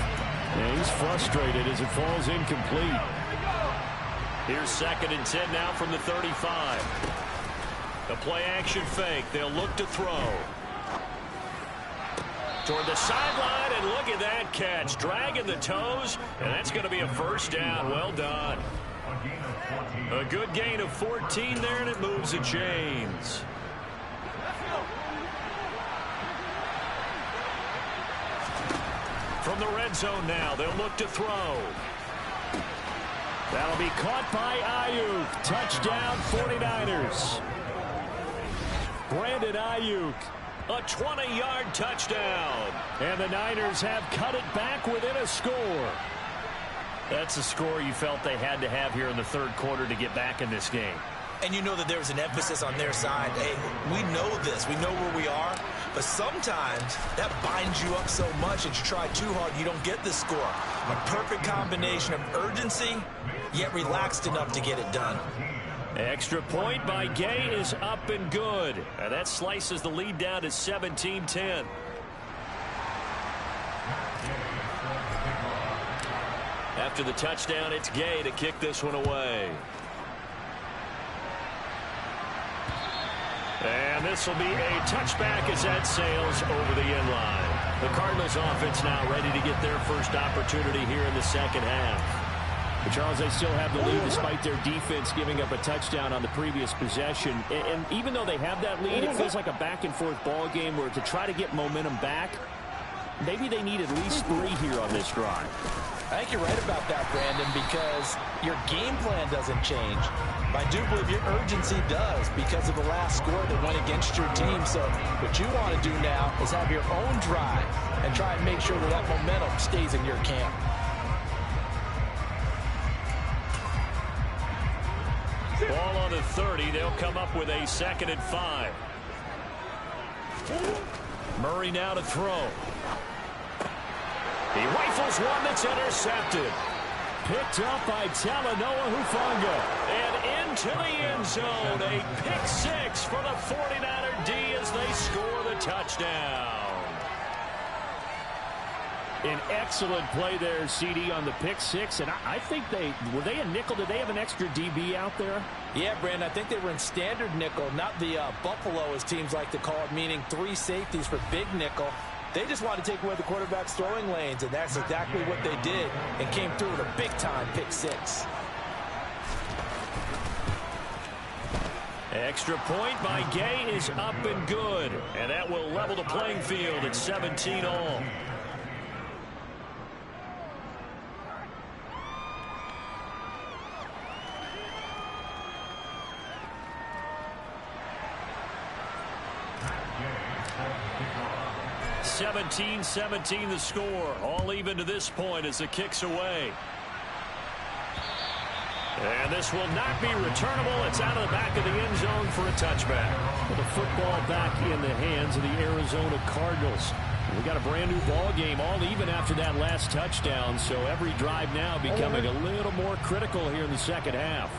And he's frustrated as it falls incomplete. Here's 2nd and 10 now from the 35. The play action fake. They'll look to throw. Toward the sideline, and look at that catch. Dragging the toes, and that's going to be a 1st down. Well done. A good gain of 14 there, and it moves the chains. From the red zone now, they'll look to throw. That'll be caught by Ayuk. Touchdown, 49ers. Brandon Ayuk, a 20-yard touchdown. And the Niners have cut it back within a score. That's a score you felt they had to have here in the 3rd quarter to get back in this game. And you know that there's an emphasis on their side. Hey, we know this. We know where we are. But sometimes that binds you up so much that you try too hard and you don't get the score. A perfect combination of urgency, yet relaxed enough to get it done. Extra point by Gay is up and good. And that slices the lead down to 17-10. After the touchdown, it's Gay to kick this one away. And this will be a touchback as that sails over the end line. The Cardinals offense now ready to get their first opportunity here in the 2nd half. But Charles, they still have the lead despite their defense giving up a touchdown on the previous possession. And even though they have that lead, it feels like a back-and-forth ball game where to try to get momentum back, maybe they need at least 3 here on this drive. I think you're right about that, Brandon, because your game plan doesn't change. But I do believe your urgency does because of the last score that went against your team. So what you want to do now is have your own drive and try and make sure that that momentum stays in your camp. Ball on the 30. They'll come up with a 2nd and 5. Murray now to throw. He rifles one that's intercepted. Picked up by Talanoa Hufanga. And into the end zone. A pick 6 for the 49er D as they score the touchdown. An excellent play there, CD, on the pick six. And I think were they a nickel? Did they have an extra DB out there? Yeah, Brandon, I think they were in standard nickel, not the Buffalo, as teams like to call it, meaning 3 safeties for big nickel. They just wanted to take away the quarterback's throwing lanes, and that's exactly what they did, and came through with a big-time pick six. Extra point by Gay is up and good. And that will level the playing field at 17 all. (17-17) the score. All even to this point as the kick's away. And this will not be returnable. It's out of the back of the end zone for a touchback. With the football back in the hands of the Arizona Cardinals. We got a brand new ball game, all even after that last touchdown. So every drive now becoming a little more critical here in the second half.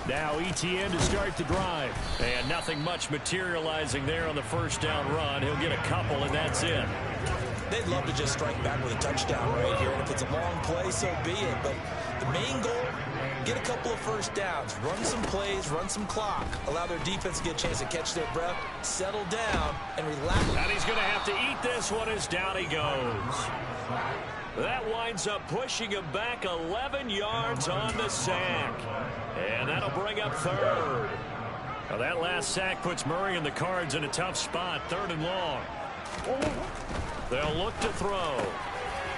Now ETN to start the drive. And nothing much materializing there on the first down run. He'll get a couple, and that's it. They'd love to just strike back with a touchdown right here. And if it's a long play, so be it. But the main goal, get a couple of first downs. Run some plays, run some clock. Allow their defense to get a chance to catch their breath, settle down, and relax. And he's going to have to eat this one as down he goes. That winds up pushing him back 11 yards on the sack. And that'll bring up third. Now that last sack puts Murray and the Cards in a tough spot, 3rd and long. They'll look to throw.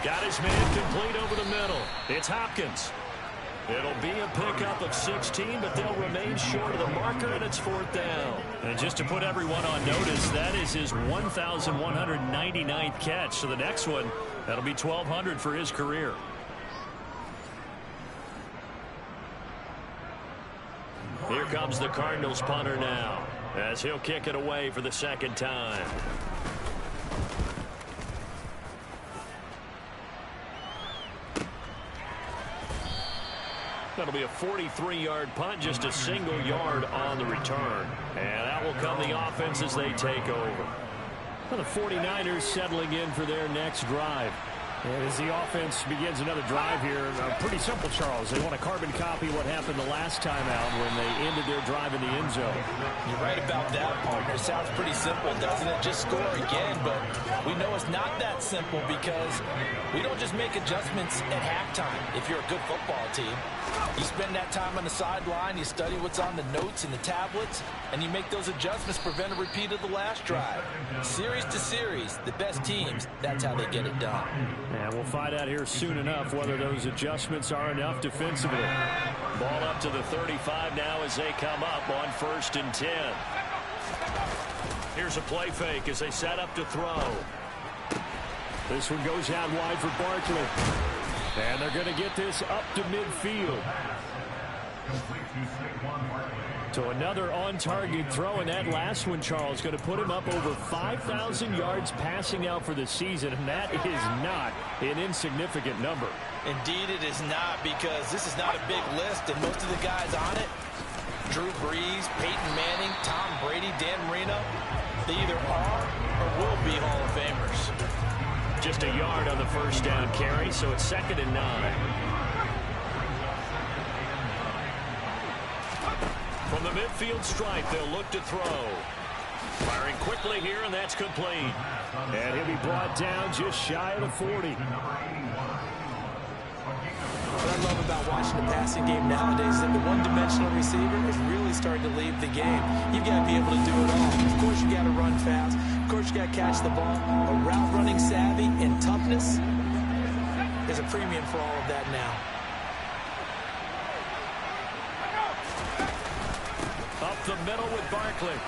Got his man complete over the middle. It's Hopkins. It'll be a pickup of 16, but they'll remain short of the marker, and it's 4th down. And just to put everyone on notice, that is his 1,199th catch. So the next one, that'll be 1,200 for his career. Here comes the Cardinals punter now, as he'll kick it away for the 2nd time. That'll be a 43-yard punt, just a single yard on the return. And that will come the offense as they take over. Well, the 49ers settling in for their next drive. And as the offense begins another drive here, pretty simple, Charles. They want to carbon copy what happened the last time out when they ended their drive in the end zone. You're right about that, partner. Sounds pretty simple, doesn't it? Just score again, but we know it's not that simple because we don't just make adjustments at halftime if you're a good football team. You spend that time on the sideline, you study what's on the notes and the tablets, and you make those adjustments, prevent a repeat of the last drive. Series to series, the best teams, that's how they get it done. And we'll find out here soon enough whether those adjustments are enough defensively. Ball up to the 35 now as they come up on 1st and 10. Here's a play fake as they set up to throw. This one goes out wide for Barkley. And they're going to get this up to midfield. So another on-target throw, and that last one, Charles, going to put him up over 5,000 yards passing out for the season, and that is not an insignificant number. Indeed it is not, because this is not a big list, and most of the guys on it, Drew Brees, Peyton Manning, Tom Brady, Dan Marino, they either are or will be Hall of Famers. Just a yard on the first down carry, so it's 2nd and 9. From the midfield stripe, they'll look to throw. Firing quickly here, and that's complete. And he'll be brought down just shy of the 40. What I love about watching the passing game nowadays is that the one-dimensional receiver is really starting to leave the game. You've got to be able to do it all. Of course, you got to run fast. Of course, you got to catch the ball. But route running savvy and toughness is a premium for all of that now. Up the middle with Barkley.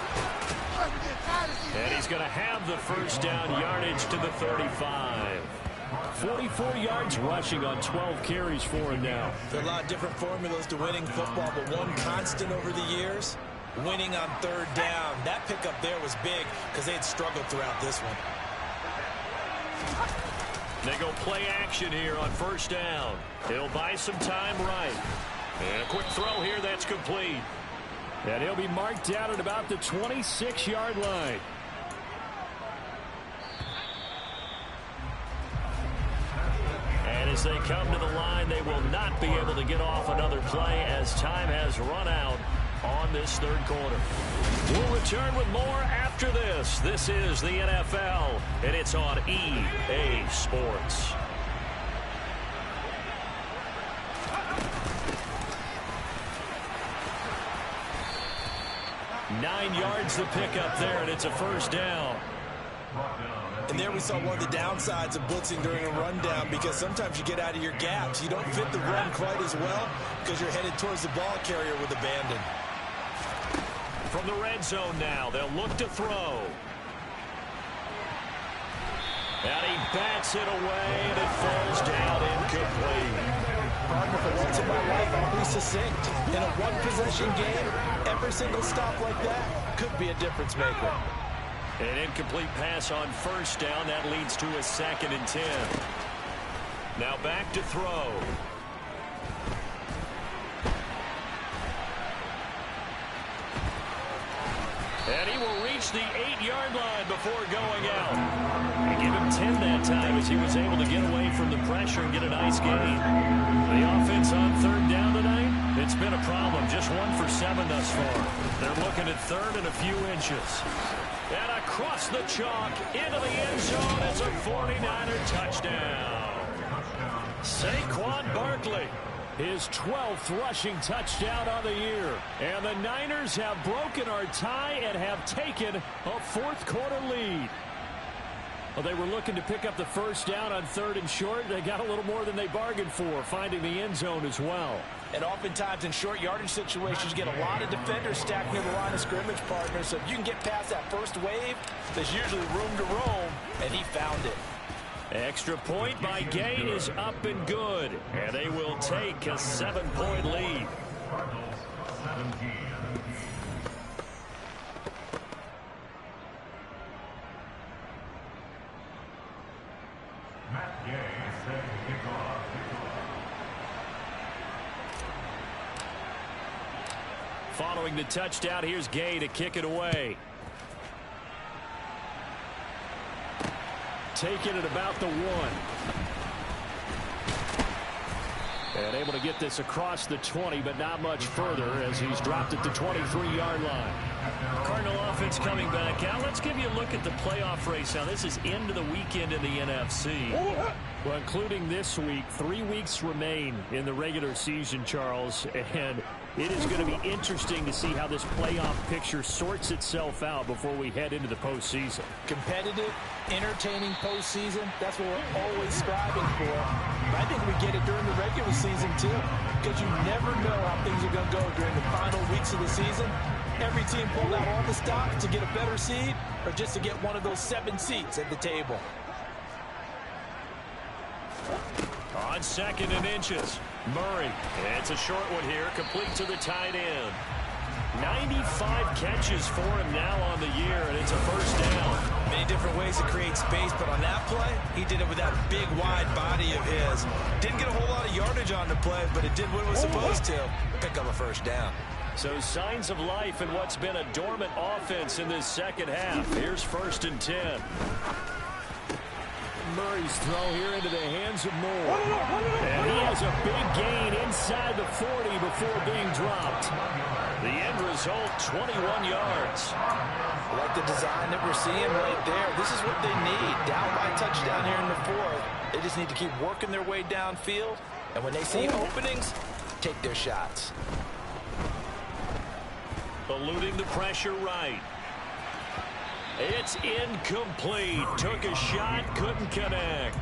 And he's going to have the first down yardage to the 35. 44 yards rushing on 12 carries for him now. There are a lot of different formulas to winning football, but one constant over the years, winning on 3rd down. That pickup there was big because they had struggled throughout this one. They go play action here on 1st down. He'll buy some time right. And a quick throw here that's complete. And he'll be marked down at about the 26-yard line. as they come to the line. They will not be able to get off another play as time has run out on this third quarter. We'll return with more after this. This is the NFL, and it's on EA Sports. Nine yards to pick up there, and it's a first down. And there we saw one of the downsides of blitzing during a rundown, because sometimes you get out of your gaps. You don't fit the run quite as well because you're headed towards the ball carrier with abandon. From the red zone now, they'll look to throw. And he bats it away, and it falls down incomplete. Partner, for once in my life, I'll be succinct. In a one-possession game, every single stop like that could be a difference maker. An incomplete pass on first down. That leads to a 2nd and 10. Now back to throw. And he will reach the 8-yard line before going out. They give him 10 that time as he was able to get away from the pressure and get a nice gain. The offense on third down tonight, it's been a problem. Just 1 for 7 thus far. They're looking at third and a few inches. And across the chalk into the end zone is a 49er touchdown. Saquon Barkley. His 12th rushing touchdown on the year. And the Niners have broken our tie and have taken a fourth quarter lead. Well, they were looking to pick up the first down on 3rd and short. They got a little more than they bargained for, finding the end zone as well. And oftentimes in short yardage situations, you get a lot of defenders stacked near the line of scrimmage, partner. So if you can get past that first wave, there's usually room to roam, and he found it. Extra point by Gay is up and good. And they will take a 7-point lead. Following the touchdown, here's Gay to kick it away. Taking it about the 1. And able to get this across the 20, but not much further as he's dropped at the 23-yard line. Cardinal offense coming back out. Let's give you a look at the playoff race. Now, this is into the weekend in the NFC. Well, including this week, 3 weeks remain in the regular season, Charles, and it is going to be interesting to see how this playoff picture sorts itself out before we head into the postseason. Competitive, entertaining postseason, that's what we're always striving for. But I think we get it during the regular season, too, because you never know how things are going to go during the final weeks of the season. Every team pulled out all the stops to get a better seed or just to get one of those 7 seats at the table. On 2nd and inches, Murray. It's a short one here, complete to the tight end. 95 catches for him now on the year, and it's a first down. Many different ways to create space, but on that play, he did it with that big, wide body of his. Didn't get a whole lot of yardage on the play, but it did what it was supposed to. Pick up a first down. So signs of life in what's been a dormant offense in this second half. Here's 1st and 10. Murray's throw here into the hands of Moore. And he has a big gain inside the 40 before being dropped. The end result, 21 yards. I like the design that we're seeing right there. This is what they need. Down by a touchdown here in the 4th. They just need to keep working their way downfield. And when they see openings, take their shots. Eluding the pressure right. It's incomplete. Took a shot, couldn't connect.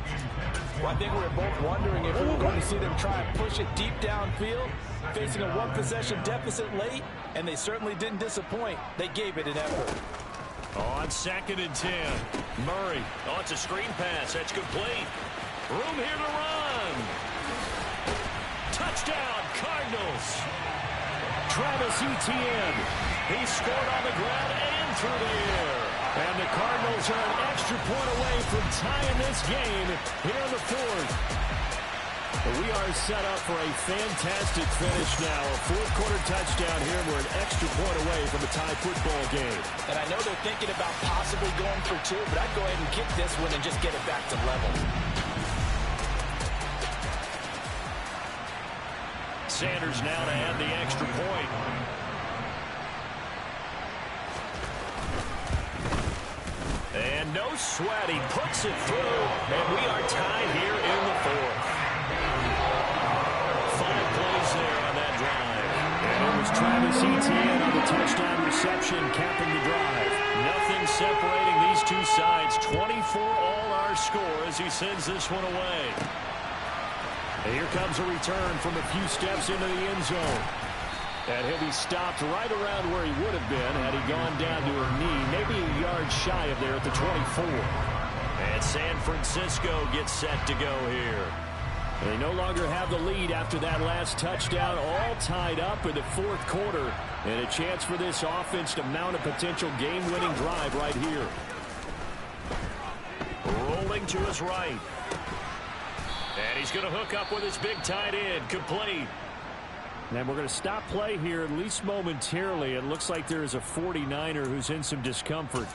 Well, I think we were both wondering if we were going to see them try and push it deep downfield, facing a 1-possession deficit late, and they certainly didn't disappoint. They gave it an effort. On 2nd and 10, Murray. Oh, it's a screen pass. That's complete. Room here to run. Touchdown, Cardinals. Travis Etienne. He scored on the ground and through the air. And the Cardinals are an extra point away from tying this game here in the 4th. We are set up for a fantastic finish now. A 4th quarter touchdown here. We're an extra point away from a tie football game. And I know they're thinking about possibly going for 2, but I'd go ahead and kick this one and just get it back to level. Sanders now to add the extra point. And no sweat. He puts it through. And we are tied here in the fourth. 5 plays there on that drive. And it was Travis Etienne on the touchdown reception capping the drive. Nothing separating these two sides. 24 all our score as he sends this one away. And here comes a return from a few steps into the end zone. And he'll be stopped right around where he would have been had he gone down to a knee, maybe a yard shy of there at the 24. And San Francisco gets set to go here. They no longer have the lead after that last touchdown, all tied up in the fourth quarter. And a chance for this offense to mount a potential game-winning drive right here. Rolling to his right. And he's going to hook up with his big tight end, complete. And we're going to stop play here, at least momentarily. It looks like there is a 49er who's in some discomfort.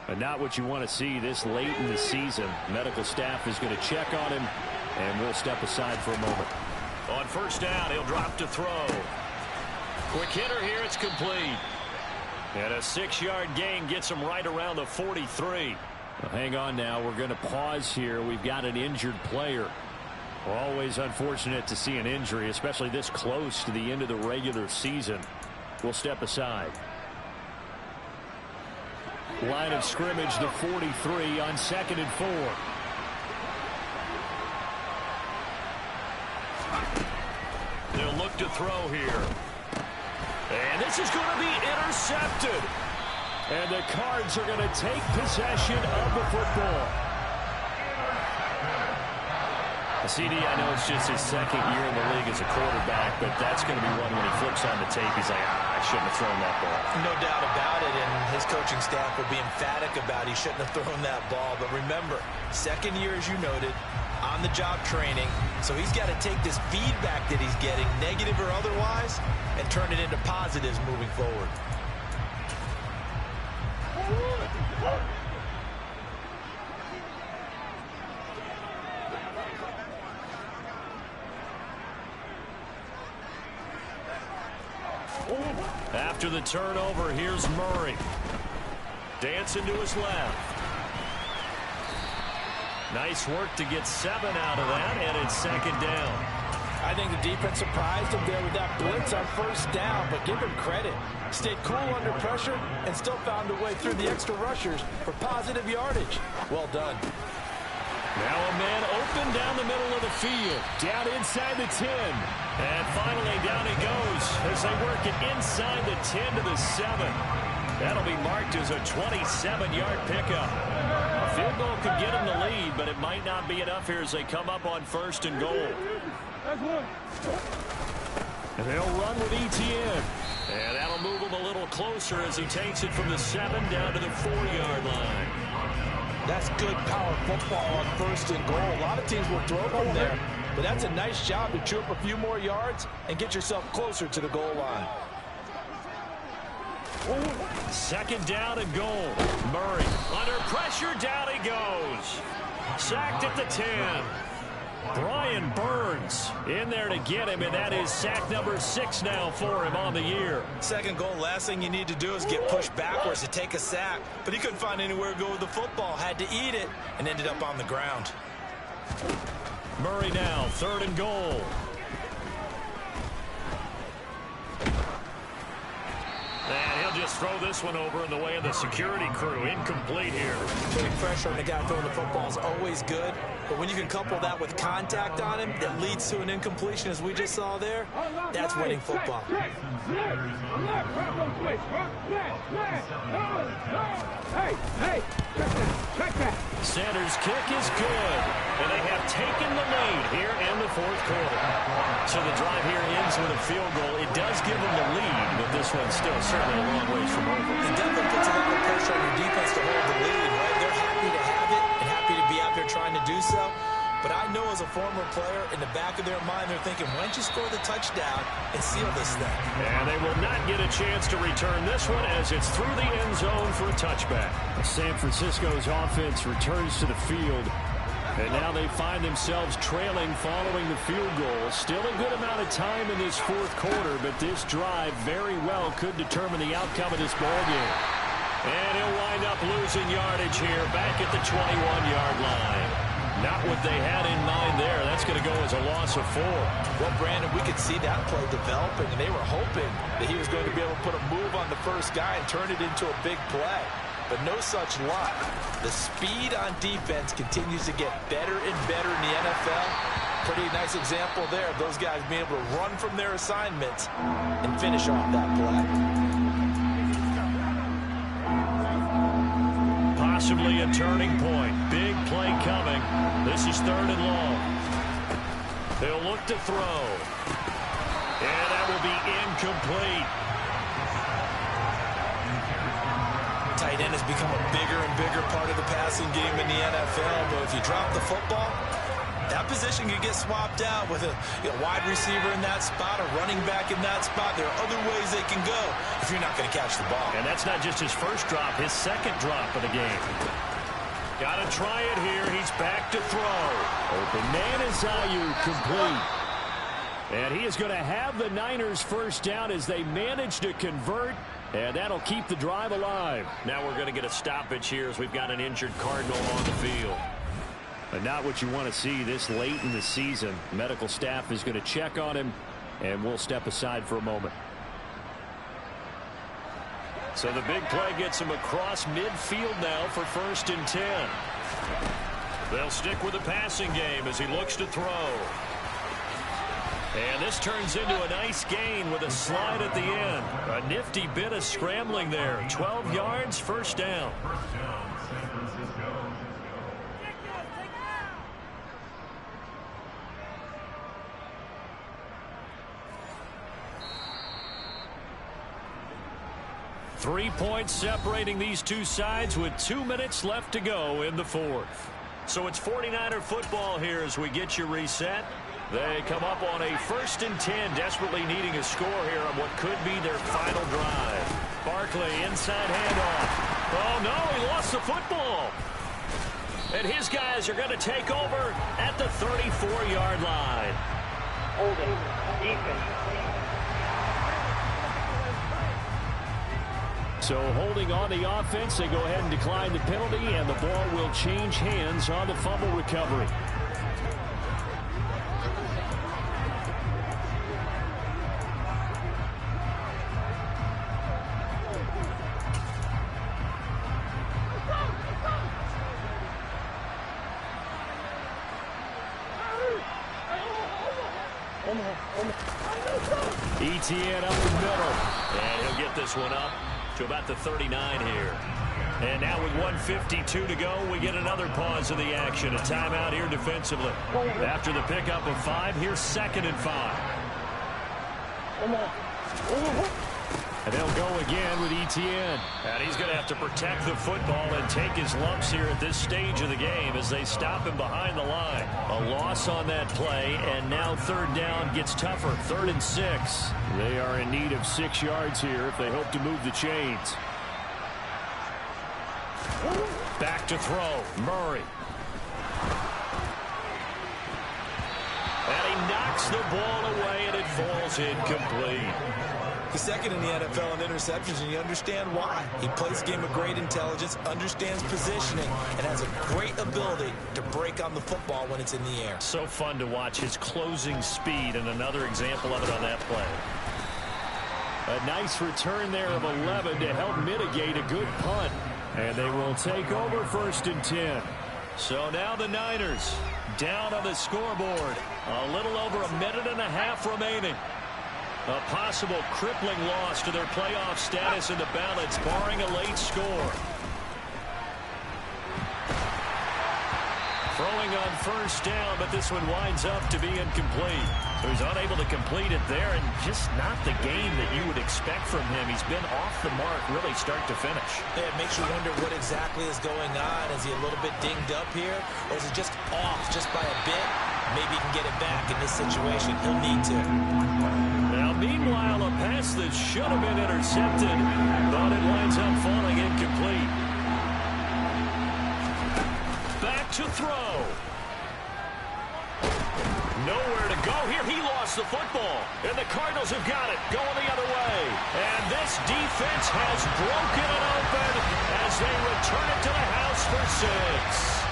But not what you want to see this late in the season. Medical staff is going to check on him, and we'll step aside for a moment. On first down, he'll drop to throw. Quick hitter here, it's complete. And a 6-yard gain gets him right around the 43. Well, hang on now. We're going to pause here. We've got an injured player. We're always unfortunate to see an injury, especially this close to the end of the regular season. We'll step aside. Line of scrimmage, the 43 on 2nd and 4. They'll look to throw here. And this is going to be intercepted. And the Cards are going to take possession of the football. CD, I know it's just his 2nd year in the league as a quarterback, but that's going to be one when he flips on the tape. He's like, I shouldn't have thrown that ball. No doubt about it, and his coaching staff will be emphatic about he shouldn't have thrown that ball. But remember, 2nd year, as you noted, on-the-job training. So he's got to take this feedback that he's getting, negative or otherwise, and turn it into positives moving forward. After the turnover, here's Murray. Dancing to his left. Nice work to get 7 out of that, and it's 2nd down. I think the defense surprised him there with that blitz on first down, but give him credit. Stayed cool under pressure and still found a way through the extra rushers for positive yardage. Well done. Now a man open down the middle of the field. Down inside the 10. And finally down he goes as they work it inside the 10 to the 7. That'll be marked as a 27-yard pickup. A field goal could get him the lead, but it might not be enough here as they come up on 1st and goal. And they'll run with Etienne. And that'll move him a little closer as he takes it from the 7 down to the 4-yard line. That's good power football on 1st and goal. A lot of teams will throw from there, but that's a nice job to chew up a few more yards and get yourself closer to the goal line. 2nd down and goal. Murray under pressure, down he goes. Sacked at the 10. Brian Burns in there to get him, and that is sack number 6 now for him on the year. 2nd goal, last thing you need to do is get pushed backwards to take a sack. But he couldn't find anywhere to go with the football, had to eat it, and ended up on the ground. Murray now, 3rd and goal. And he'll just throw this one over in the way of the security crew. Incomplete here. Putting pressure on the guy throwing the football is always good, but when you can couple that with contact on him that leads to an incompletion, as we just saw there, that's winning football. Sanders' kick is good, and they have taken the lead here in the 4th quarter. So the drive here ends with a field goal. It does give them the lead, but this one's still certainly a long ways from over. It definitely puts a lot of pressure on your defense to hold the lead, right? They're happy to have it and happy to be out there trying to do so. But I know as a former player, in the back of their mind, they're thinking, why don't you score the touchdown and seal this thing? And they will not get a chance to return this one as it's through the end zone for a touchback. San Francisco's offense returns to the field. And now they find themselves trailing following the field goal. Still a good amount of time in this fourth quarter, but this drive very well could determine the outcome of this ball game. And he'll wind up losing yardage here back at the 21-yard line. Not what they had in mind there. That's going to go as a loss of 4. Well, Brandon, we could see that play developing, and they were hoping that he was going to be able to put a move on the first guy and turn it into a big play. But no such luck. The speed on defense continues to get better and better in the NFL. Pretty nice example there of those guys being able to run from their assignments and finish off that play. Possibly a turning point. Big play coming. This is 3rd and long. They'll look to throw. And that will be incomplete. Tight end has become a bigger and bigger part of the passing game in the NFL, but if you drop the football, that position can get swapped out with a wide receiver in that spot, a running back in that spot. There are other ways they can go if you're not going to catch the ball. And that's not just his first drop, his second drop of the game. Got to try it here. He's back to throw. Open man is Ayuk, complete. And he is going to have the Niners first down as they manage to convert. And that'll keep the drive alive. Now we're going to get a stoppage here as we've got an injured Cardinal on the field. But not what you want to see this late in the season. Medical staff is going to check on him, and we'll step aside for a moment. So the big play gets him across midfield now for 1st and 10. They'll stick with the passing game as he looks to throw. And this turns into a nice gain with a slide at the end. A nifty bit of scrambling there. 12 yards, 1st down. Three points separating these two sides with 2 minutes left to go in the 4th. So it's 49er football here as we get you reset. They come up on a 1st and 10, desperately needing a score here on what could be their final drive. Barkley, inside handoff. Oh, no, he lost the football. And his guys are going to take over at the 34-yard line. Holding, defense. So holding on the offense, they go ahead and decline the penalty, and the ball will change hands on the fumble recovery. Etienne up the middle. And he'll get this one up to about the 39 here. And now with 1:52 to go, we get another pause of the action. A timeout here defensively. After the pickup of 5, here's 2nd and 5. And they'll go again with Etienne. And he's going to have to protect the football and take his lumps here at this stage of the game as they stop him behind the line. A loss on that play, and now 3rd down gets tougher. 3rd and 6. They are in need of 6 yards here if they hope to move the chains. Back to throw. Murray. And he knocks the ball away, and it falls incomplete. He's 2nd in the NFL in interceptions, and you understand why. He plays a game of great intelligence, understands positioning, and has a great ability to break on the football when it's in the air. So fun to watch his closing speed, and another example of it on that play. A nice return there of 11 to help mitigate a good punt. And they will take over 1st and 10. So now the Niners down on the scoreboard. A little over a minute and a half remaining. A possible crippling loss to their playoff status in the balance, barring a late score. Throwing on 1st down, but this one winds up to be incomplete. So he's unable to complete it there, and just not the game that you would expect from him. He's been off the mark, really start to finish. Yeah, it makes you wonder what exactly is going on. Is he a little bit dinged up here, or is he just off just by a bit? Maybe he can get it back in this situation. He'll need to. Now, meanwhile, a pass that should have been intercepted, but it winds up falling incomplete. Back to throw. Nowhere to go here. He lost the football. And the Cardinals have got it. Going the other way. And this defense has broken it open as they return it to the house for 6.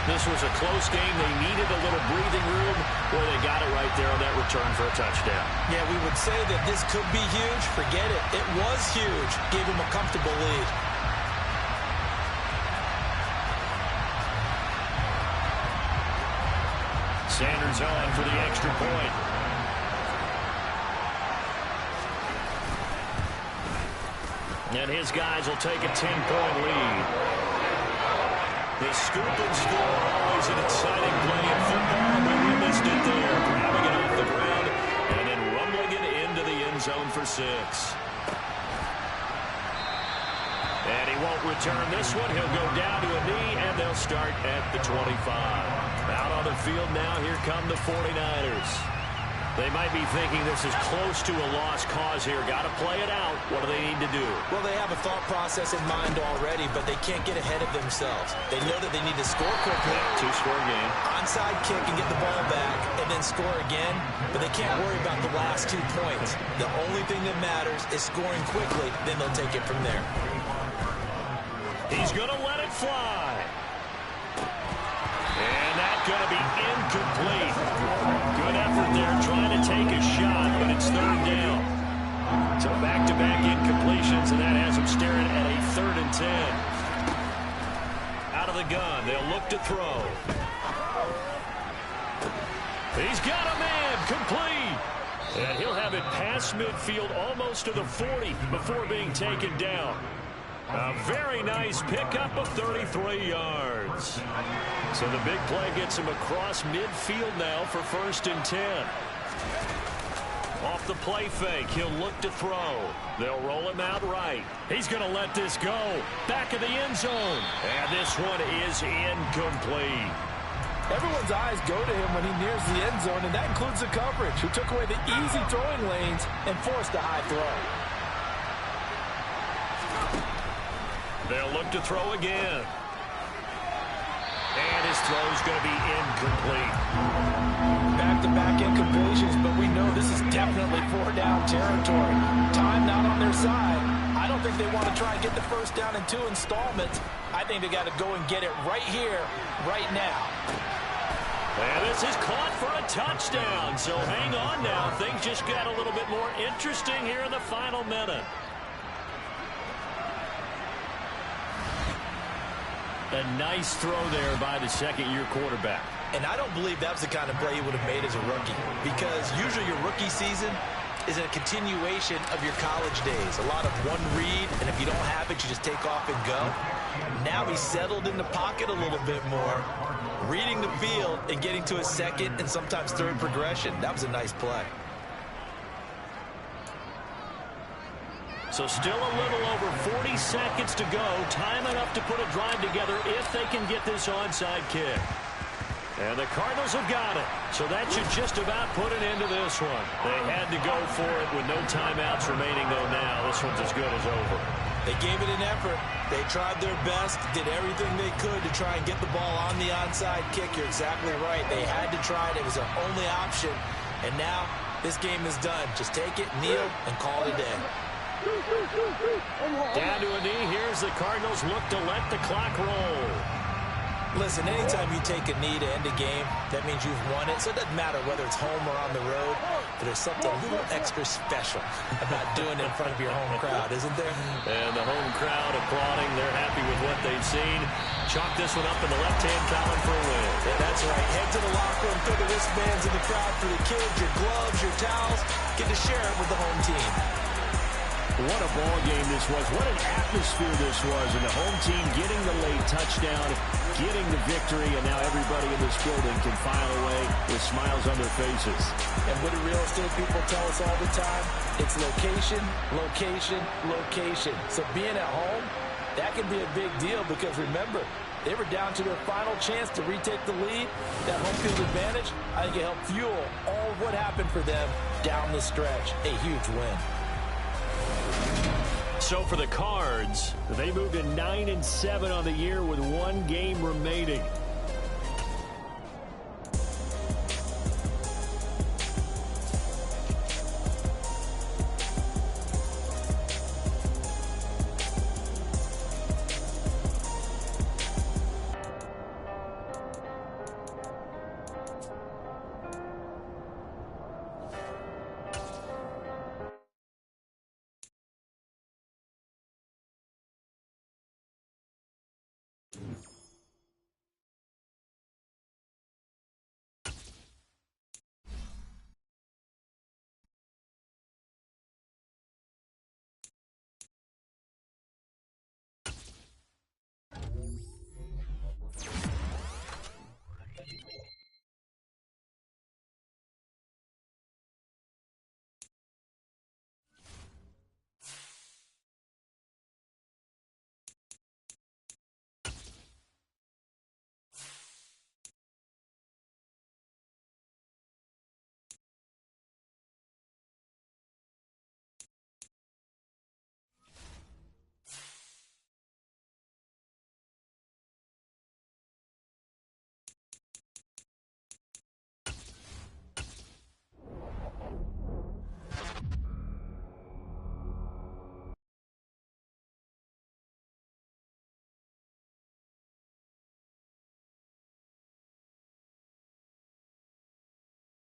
This was a close game. They needed a little breathing room. Well, they got it right there on that return for a touchdown. Yeah, we would say that this could be huge. Forget it. It was huge. Gave him a comfortable lead. Sanders on for the extra point. And his guys will take a 10-point lead. The scoop and score, always an exciting play in football, but we missed it there. Grabbing it off the ground and then rumbling it into the end zone for 6. And he won't return this one. He'll go down to a knee, and they'll start at the 25. Out on the field now, here come the 49ers. They might be thinking this is close to a lost cause here. Got to play it out. What do they need to do? Well, they have a thought process in mind already, but they can't get ahead of themselves. They know that they need to score quickly. Two-score game. Onside kick and get the ball back and then score again, but they can't worry about the last 2 points. The only thing that matters is scoring quickly, then they'll take it from there. He's going to let it fly. And that's going to be incomplete. Good effort there trying to take a shot, but it's 3rd down. So back-to-back incompletions, and that has him staring at a 3rd and 10. Out of the gun, they'll look to throw. He's got a man, complete. And he'll have it past midfield almost to the 40 before being taken down. A very nice pickup of 33 yards. So the big play gets him across midfield now for 1st and 10. Off the play fake, he'll look to throw. They'll roll him out right. He's going to let this go. Back of the end zone. And this one is incomplete. Everyone's eyes go to him when he nears the end zone, and that includes the coverage, who took away the easy throwing lanes and forced a high throw. They'll look to throw again. And his throw's going to be incomplete. Back-to-back incompletions, but we know this is definitely 4-down territory. Time not on their side. I don't think they want to try and get the 1st down in 2 installments. I think they got to go and get it right here, right now. And this is caught for a touchdown. So hang on now. Things just got a little bit more interesting here in the final minute. A nice throw there by the 2nd-year quarterback. And I don't believe that was the kind of play he would have made as a rookie, because usually your rookie season is a continuation of your college days. A lot of one read, and if you don't have it, you just take off and go. Now he's settled in the pocket a little bit more, reading the field and getting to his 2nd and sometimes 3rd progression. That was a nice play. So still a little over 40 seconds to go. Time enough to put a drive together if they can get this onside kick. And the Cardinals have got it. So that should just about put an end to this one. They had to go for it with no timeouts remaining, though, now. This one's as good as over. They gave it an effort. They tried their best, did everything they could to try and get the ball on the onside kick. You're exactly right. They had to try it. It was their only option. And now this game is done. Just take it, kneel, and call it a day. Down to a knee. Here's the Cardinals look to let the clock roll. Listen, anytime you take a knee to end a game, that means you've won it. So it doesn't matter whether it's home or on the road, but there's something a little extra special about doing it in front of your home crowd, isn't there? And the home crowd applauding. They're happy with what they've seen. Chalk this one up in the left-hand column for a win. Yeah, that's right. Head to the locker room, throw the wristbands in the crowd for the kids, your gloves, your towels. Get to share it with the home team. What a ball game this was. What an atmosphere this was. And the home team getting the late touchdown, getting the victory, and now everybody in this building can file away with smiles on their faces. And what do real estate people tell us all the time? It's location, location, location. So being at home, that can be a big deal because remember, they were down to their final chance to retake the lead. That home field advantage, I think it helped fuel all of what happened for them down the stretch. A huge win. So for the Cards, they moved to 9-7 on the year with 1 game remaining. it.